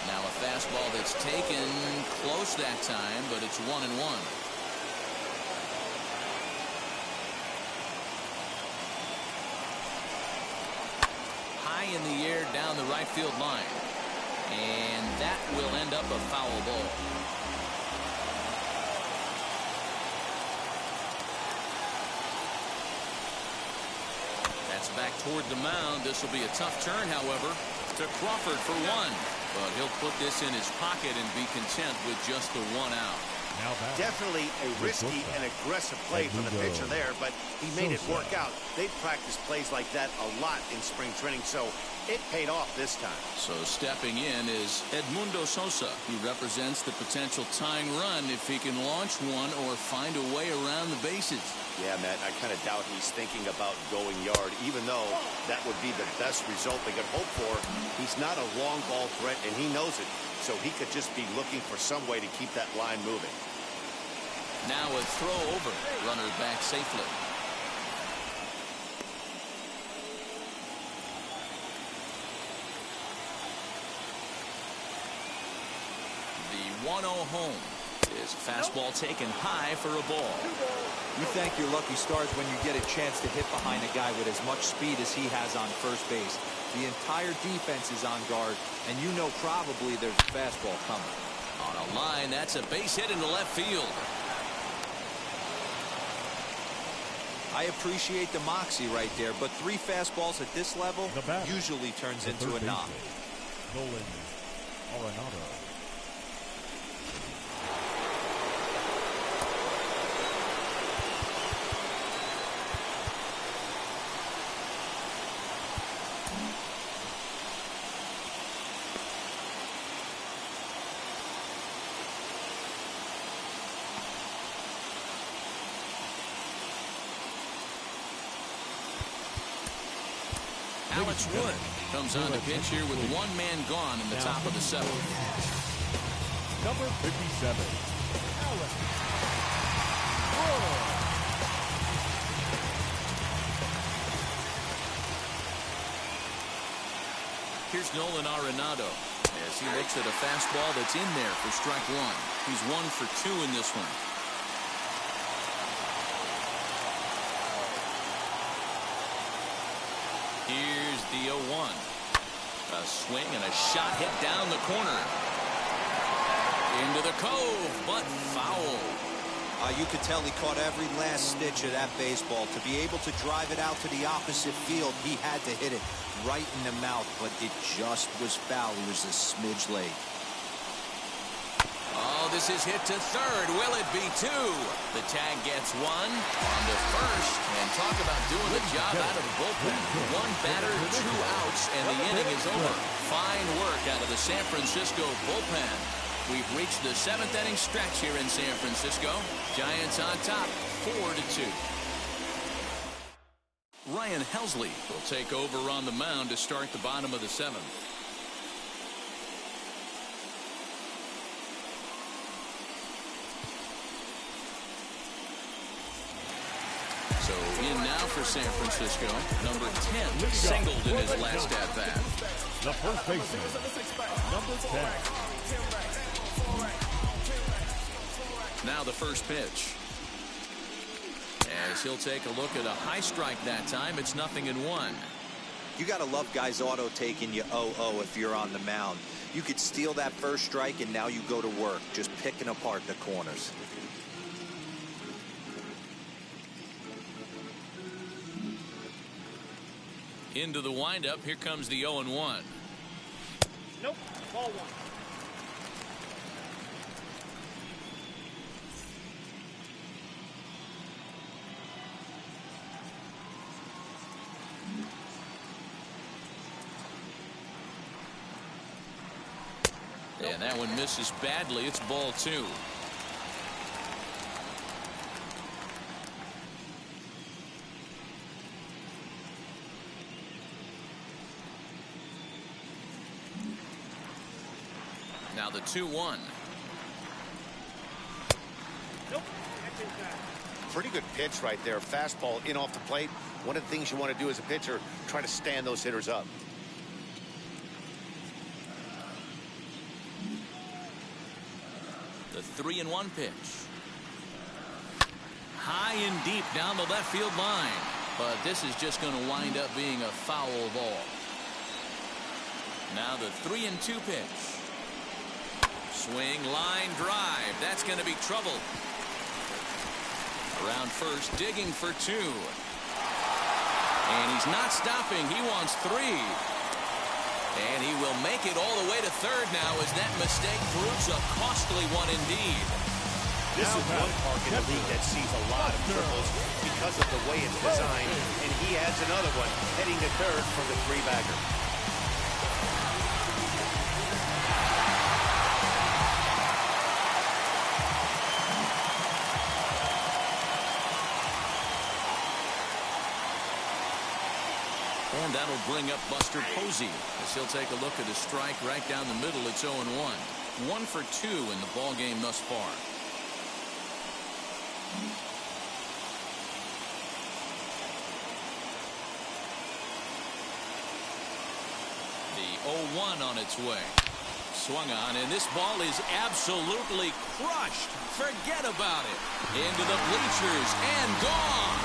Now a fastball that's taken close that time, but it's 1-1. High in the air down the right field line. And that will end up a foul ball. That's back toward the mound. This will be a tough turn, however, to Crawford for 1. But he'll put this in his pocket and be content with just the 1 out. Definitely a risky and aggressive play from the pitcher there, but he made it work out. They've practiced plays like that a lot in spring training, so it paid off this time. So stepping in is Edmundo Sosa. He represents the potential tying run if he can launch one or find a way around the bases. Yeah, Matt, I kind of doubt he's thinking about going yard, even though that would be the best result they could hope for. He's not a long ball threat, and he knows it, so he could just be looking for some way to keep that line moving. Now a throw over. Runner back safely. The 1-0 home is a fastball taken high for a ball. You thank your lucky stars when you get a chance to hit behind a guy with as much speed as he has on first base. The entire defense is on guard, and you know probably there's a fastball coming. On a line, that's a base hit into left field. I appreciate the moxie right there, but 3 fastballs at this level usually turns into a knock. Nolan Arenado. Alex Wood Comes on the pitch here with one man gone in the top of the seventh. Number 57, Alex. Here's Nolan Arenado as he looks at a fastball that's in there for strike one. He's 1 for 2 in this one. Here's the 0-1. A swing and a shot hit down the corner. Into the cove, but foul. You could tell he caught every last stitch of that baseball. To be able to drive it out to the opposite field, he had to hit it right in the mouth, but it just was foul. It was a smidge late. Oh, this is hit to third. Will it be 2? The tag gets 1 on to first. And talk about doing the job out of the bullpen. 1 batter, 2 outs, and the inning is over. Fine work out of the San Francisco bullpen. We've reached the 7th inning stretch here in San Francisco. Giants on top, 4-2. Ryan Helsley will take over on the mound to start the bottom of the 7th. So in now for San Francisco, number 10 singled in his last at-bat. The first baseman, number 10. Now the first pitch. As he'll take a look at a high strike that time, it's 0-1. You got to love guys auto taking you 0-0 if you're on the mound. You could steal that first strike and now you go to work just picking apart the corners. Into the windup. Here comes the 0-1. Nope. Ball 1. And that one misses badly. It's ball 2. Now the 2-1. Nope. Pretty good pitch right there. Fastball in off the plate. One of the things you want to do as a pitcher, try to stand those hitters up. The 3-1 pitch. High and deep down the left field line. But this is just going to wind up being a foul ball. Now the 3-2 pitch. Swing, line, drive. That's going to be trouble. Around first, digging for 2. And he's not stopping. He wants 3. And he will make it all the way to third now as that mistake proves a costly one indeed. This is one park in the league that sees a lot of triples because of the way it's designed. And he adds another one heading to third from the 3-bagger. And that'll bring up Buster Posey as he'll take a look at a strike right down the middle. It's 0-1. 1 for 2 in the ball game thus far. The 0-1 on its way. Swung on, and this ball is absolutely crushed. Forget about it. Into the bleachers and gone.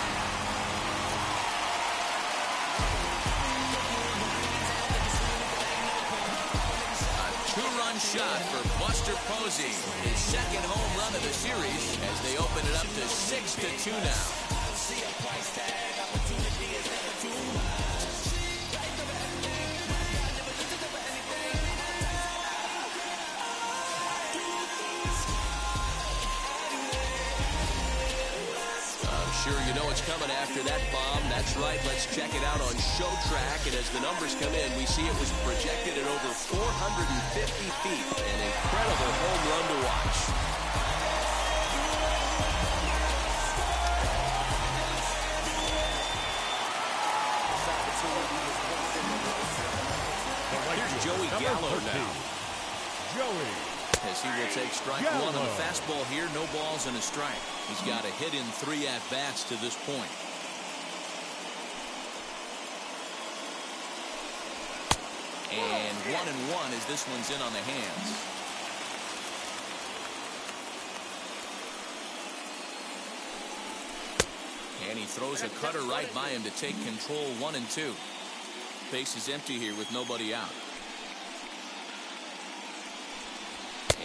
Two-run shot for Buster Posey. His second home run of the series as they open it up to 6-2 now. Sure, you know it's coming after that bomb. That's right. Let's check it out on Show Track. And as the numbers come in, we see it was projected at over 450 feet. An incredible home run to watch. now. Joey. As he will take strike one on the fastball here. No balls and a strike. He's got a hit in 3 at-bats to this point. And 1-1 as this one's in on the hands. And he throws a cutter right by him to take control. 1-2. Base is empty here with nobody out.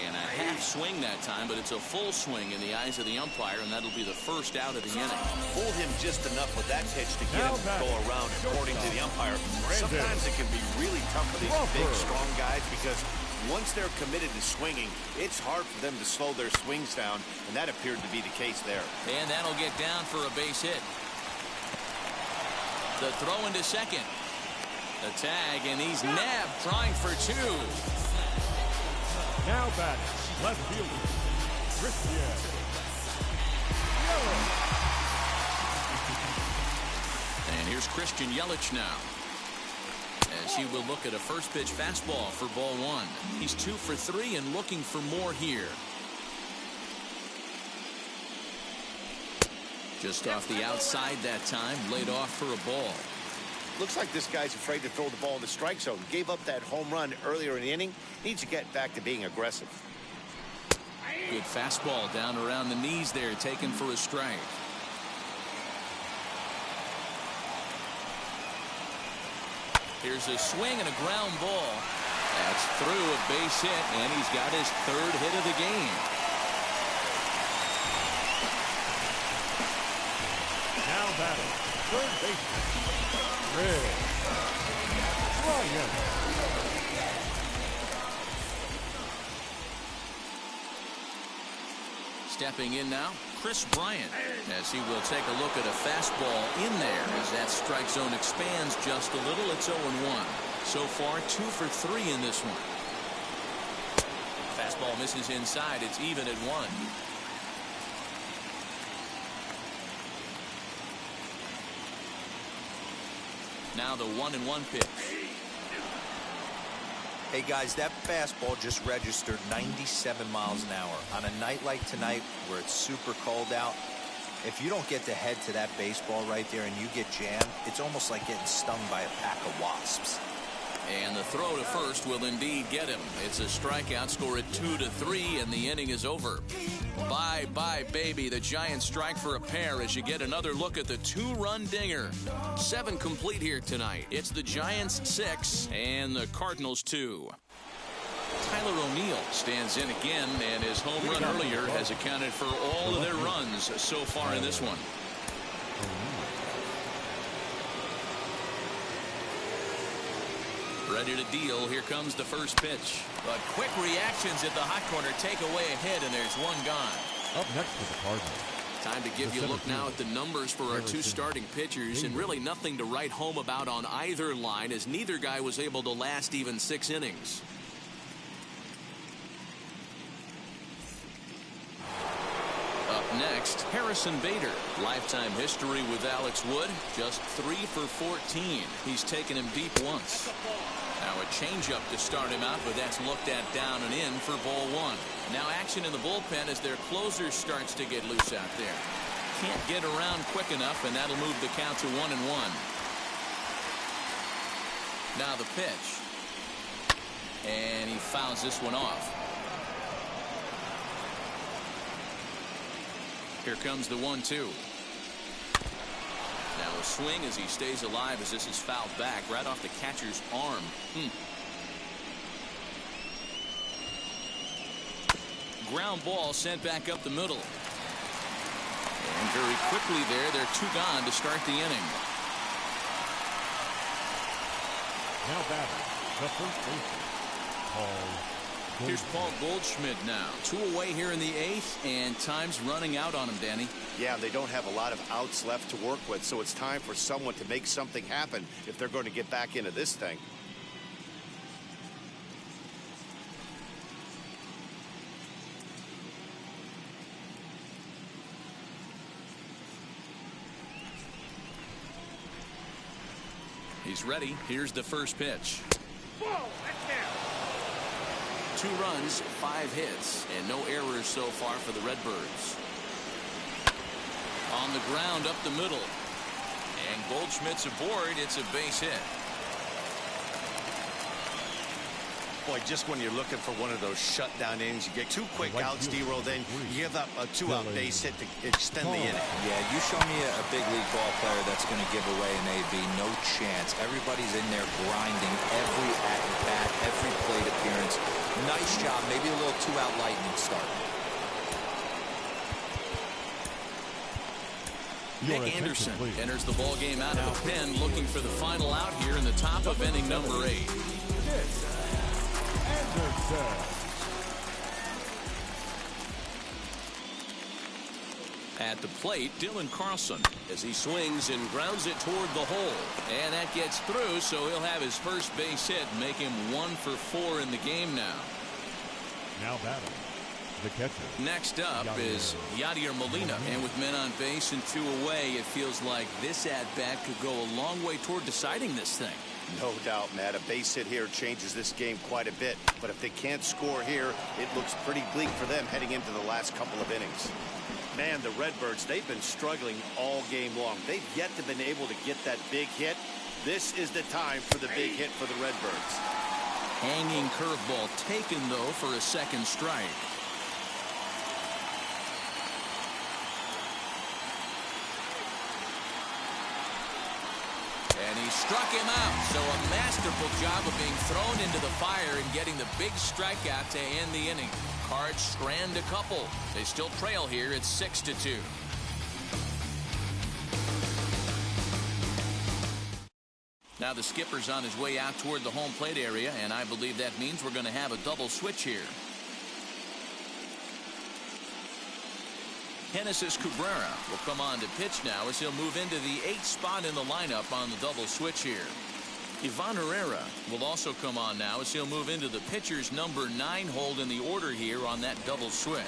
And a half swing that time, but it's a full swing in the eyes of the umpire, and that'll be the first out of the inning. Fooled him just enough with that pitch to get him to go around, according to the umpire. Sometimes it can be really tough for these big, strong guys because once they're committed to swinging, it's hard for them to slow their swings down, and that appeared to be the case there. And that'll get down for a base hit. The throw into second. The tag, and he's nabbed, trying for 2. Now batting, left fielder, Christian Yelich. And here's Christian Yelich now, as he will look at a first pitch fastball for ball 1. He's 2 for 3 and looking for more here. Just off the outside that time, laid off for a ball. Looks like this guy's afraid to throw the ball in the strike zone. Gave up that home run earlier in the inning. Needs to get back to being aggressive. Good fastball down around the knees there, taken for a strike. Here's a swing and a ground ball. That's through, a base hit, and he's got his 3rd hit of the game. Now batting, third baseman, Ryan. Stepping in now, Chris Bryant, as he will take a look at a fastball in there as that strike zone expands just a little. It's 0-1. So far, 2 for 3 in this one. Fastball misses inside. It's even at 1. Now the 1-1 pitch. Hey guys, that fastball just registered 97 miles an hour. On a night like tonight where it's super cold out, if you don't get the head to that baseball right there and you get jammed, it's almost like getting stung by a pack of wasps. And the throw to first will indeed get him. It's a strikeout, score at 2-3, and the inning is over. Bye-bye, baby. The Giants strike for a pair as you get another look at the 2-run dinger. 7 complete here tonight. It's the Giants 6 and the Cardinals 2. Tyler O'Neill stands in again, and his home run earlier has accounted for all of their runs so far in this one. Ready to deal. Here comes the first pitch. But quick reactions at the hot corner take away a hit, and there's one gone. Up next for the Cardinals. Time to give you a look now at the numbers for our 2 starting pitchers, and really nothing to write home about on either line, as neither guy was able to last even 6 innings. Up next, Harrison Bader. Lifetime history with Alex Wood, just 3 for 14. He's taken him deep once. Now a changeup to start him out, but that's looked at down and in for ball 1. Now action in the bullpen as their closer starts to get loose out there. Can't get around quick enough, and that'll move the count to 1-1. Now the pitch. And he fouls this one off. Here comes the 1-2. Now a swing as he stays alive as this is fouled back right off the catcher's arm. Ground ball sent back up the middle. And very quickly they're 2 gone to start the inning. Now batting, the first baseman, Paul. Here's Paul Goldschmidt now. 2 away here in the 8th, and time's running out on him, Danny. Yeah, they don't have a lot of outs left to work with, so it's time for someone to make something happen if they're going to get back into this thing. He's ready. Here's the first pitch. Whoa, that's down. 2 runs, 5 hits, and no errors so far for the Redbirds. On the ground up the middle. And Goldschmidt's aboard. It's a base hit. Boy, just when you're looking for one of those shutdown innings, you get 2 quick outs, D-roll, then you give up a 2-out base hit to extend the inning. Yeah, you show me a big league ball player that's going to give away an AB. No chance. Everybody's in there grinding every at-bat, every plate appearance. Nice job. Maybe a little 2-out lightning start. Nick Anderson enters the ball game out of the pen, looking for the final out here in the top of inning number 8. At the plate, Dylan Carlson, as he swings and grounds it toward the hole. And that gets through, so he'll have his first base hit, make him 1 for 4 in the game now. Now batting, the catcher. Next up is Yadier Molina. And with men on base and 2 away, it feels like this at-bat could go a long way toward deciding this thing. No doubt, Matt. A base hit here changes this game quite a bit. But if they can't score here, it looks pretty bleak for them heading into the last couple of innings. Man, the Redbirds, they've been struggling all game long. They've yet to been able to get that big hit. This is the time for the big hit for the Redbirds. Hanging curveball taken, though, for a second strike. And he struck him out. So a masterful job of being thrown into the fire and getting the big strikeout to end the inning. Cards strand a couple. They still trail here at 6-2. Now the skipper's on his way out toward the home plate area, and I believe that means we're going to have a double switch here. Genesis Cabrera will come on to pitch now as he'll move into the 8th spot in the lineup on the double switch here. Ivan Herrera will also come on now as he'll move into the pitcher's number 9 hold in the order here on that double switch.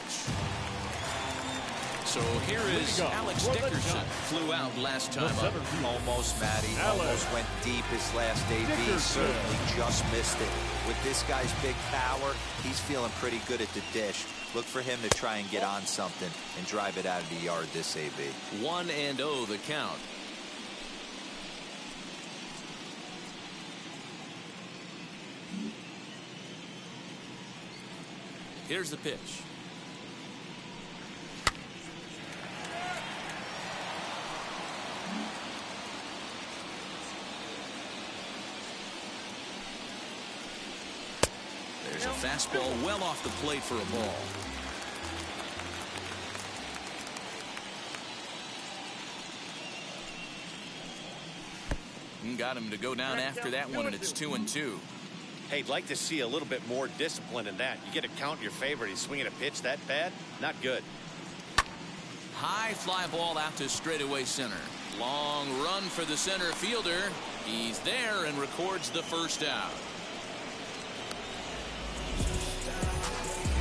So here is Alex Dickerson. Flew out last time up. Almost, Matty. Almost went deep his last AB. Certainly just missed it. With this guy's big power, he's feeling pretty good at the dish. Look for him to try and get on something and drive it out of the yard this AB. 1-0 the count. Here's the pitch. There's a fastball well off the plate for a ball. Got him to go down after that one, and it's 2-2. Hey, I'd like to see a little bit more discipline in that. You get a count in your favor. He's swinging a pitch that bad? Not good. High fly ball out to straightaway center. Long run for the center fielder. He's there and records the first out.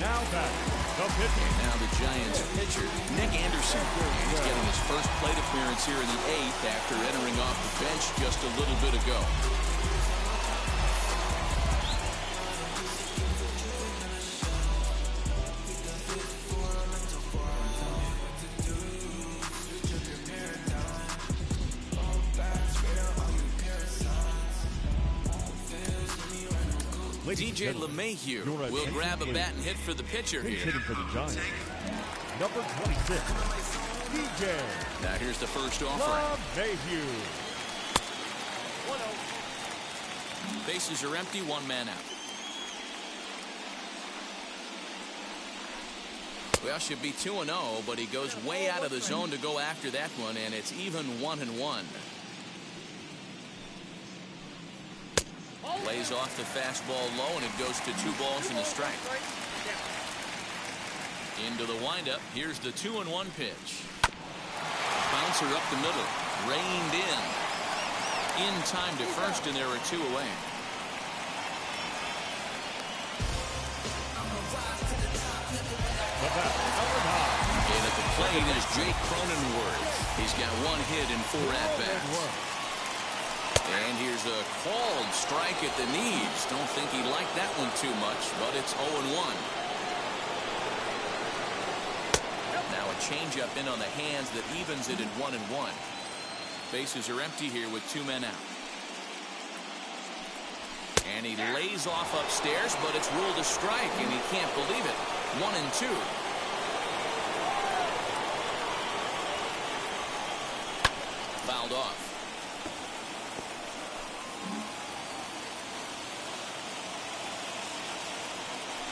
Now batting, the pitcher. And now the Giants pitcher, Nick Anderson. He's getting his first plate appearance here in the 8th after entering off the bench just a little bit ago. DJ LeMahieu will grab a bat and hit for the pitcher here. Hitting for the Giants, number 26, DJ. Now here's the first offering. LeMahieu. 1-0. Bases are empty, 1 man out. Well, should be 2-0, but he goes way out of the zone to go after that one, and it's even 1-1. Lays off the fastball low, and it goes to 2 balls and a strike. Into the windup. Here's the 2-1 pitch. Bouncer up the middle. Reined in. In time to first, and there are 2 away. And at the plate is Jake Cronenworth. He's got 1 hit in 4 at-bats. And here's a called strike at the knees. Don't think he liked that one too much, but it's 0-1. Now a changeup in on the hands that evens it at 1-1. Bases are empty here with 2 men out. And he lays off upstairs, but it's ruled a strike, and he can't believe it. 1-2. Fouled off.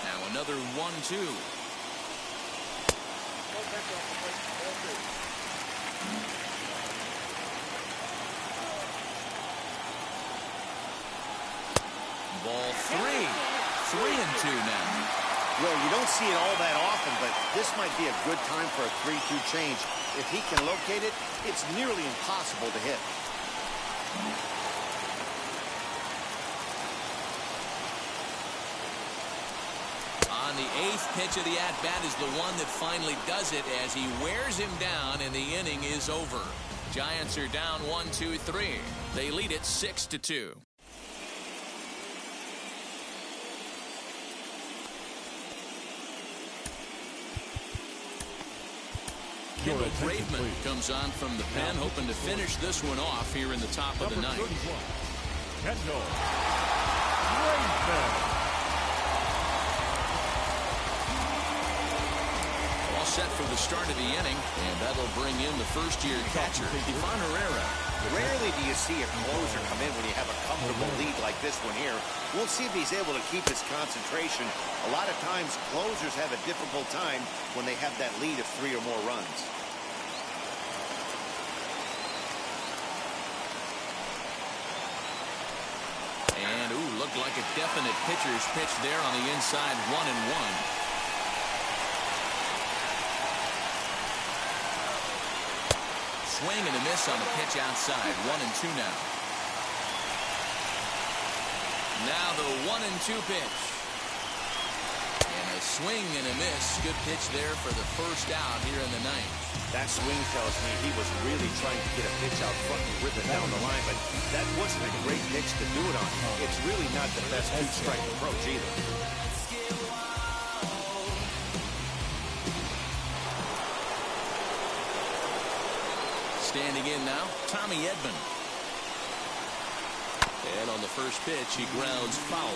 Now another 1-2. Ball 3. 3-2 now. Well, you don't see it all that often, but this might be a good time for a 3-2 change. If he can locate it, it's nearly impossible to hit. On the 8th pitch of the at-bat is the one that finally does it as he wears him down, and the inning is over. Giants are down 1-2-3. They lead it 6-2. Kendall Graveman comes on from the pen, hoping to finish this one off here in the top of the ninth. Kendall Graveman. All set for the start of the inning, and that'll bring in the first-year catcher, Ivan Herrera. Rarely do you see a closer come in when you have a comfortable lead like this one here. We'll see if he's able to keep his concentration. A lot of times, closers have a difficult time when they have that lead of 3 or more runs. And, looked like a definite pitcher's pitch there on the inside, 1-1. Swing and a miss on the pitch outside. 1-2 now. Now the 1-2 pitch. And a swing and a miss. Good pitch there for the first out here in the ninth. That swing tells me he was really trying to get a pitch out front and rip it down the line, but that wasn't a great pitch to do it on. It's really not the best two-strike approach either. Standing in now, Tommy Edman. And on the first pitch, he grounds foul.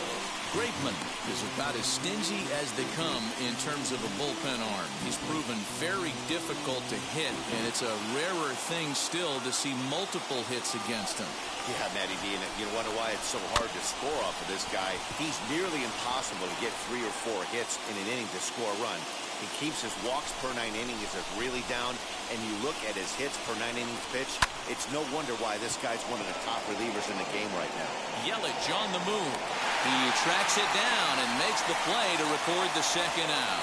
Graveman is about as stingy as they come in terms of a bullpen arm. He's proven very difficult to hit, and it's a rarer thing still to see multiple hits against him. Yeah, Matty D, and you wonder why it's so hard to score off of this guy. He's nearly impossible to get 3 or 4 hits in an inning to score a run. He keeps his walks per 9 innings really down, and you look at his hits per 9 innings pitch, it's no wonder why this guy's one of the top relievers in the game right now. Yelich on the move. He tracks it down and makes the play to record the second out.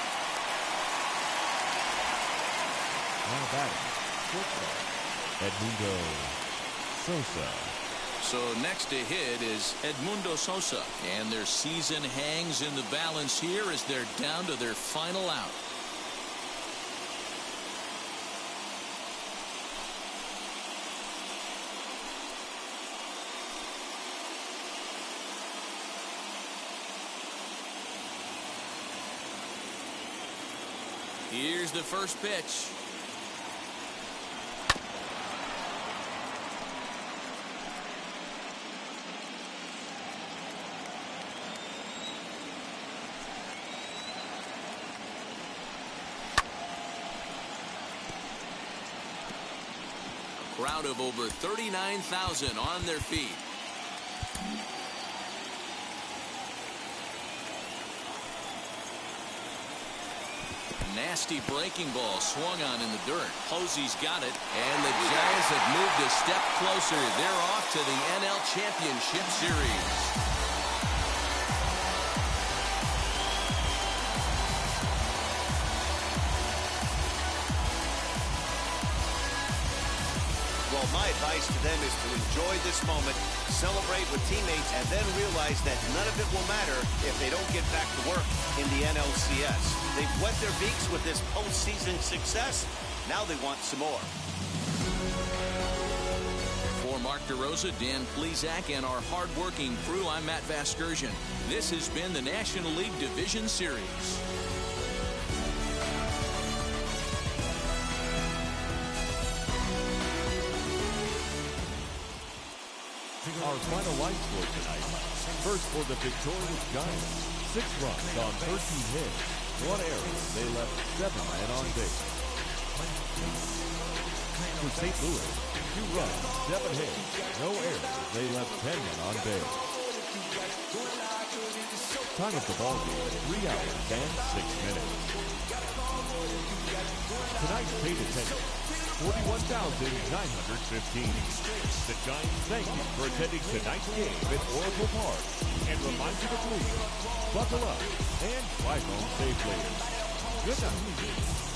Now batting, shortstop, Edmundo Sosa. So next to hit is Edmundo Sosa, and their season hangs in the balance here as they're down to their final out. Here's the first pitch. A crowd of over 39,000 on their feet. Nasty breaking ball swung on in the dirt. Posey's got it, and the Giants have moved a step closer. They're off to the NL Championship Series. Well, my advice to them is to enjoy this moment, celebrate with teammates, and then realize that none of it will matter if they don't get back to work in the NLCS. They've wet their beaks with this postseason success. Now they want some more. Former Mark DeRosa, Dan Plesac, and our hard-working crew, I'm Matt Vasgersian. This has been the National League Division Series. Our final line score tonight. First for the victorious Giants. 6 runs on 13 hits. 1 error. They left 7 men on base. For St. Louis, 2 runs, 7 hits. No errors. They left 10 men on base. Time of the ball game, 3 hours and 6 minutes. Tonight's paid attendance, 41,915. The Giants thank you for attending tonight's game at Oracle Park and remind you to please buckle up and drive home safely. Good night.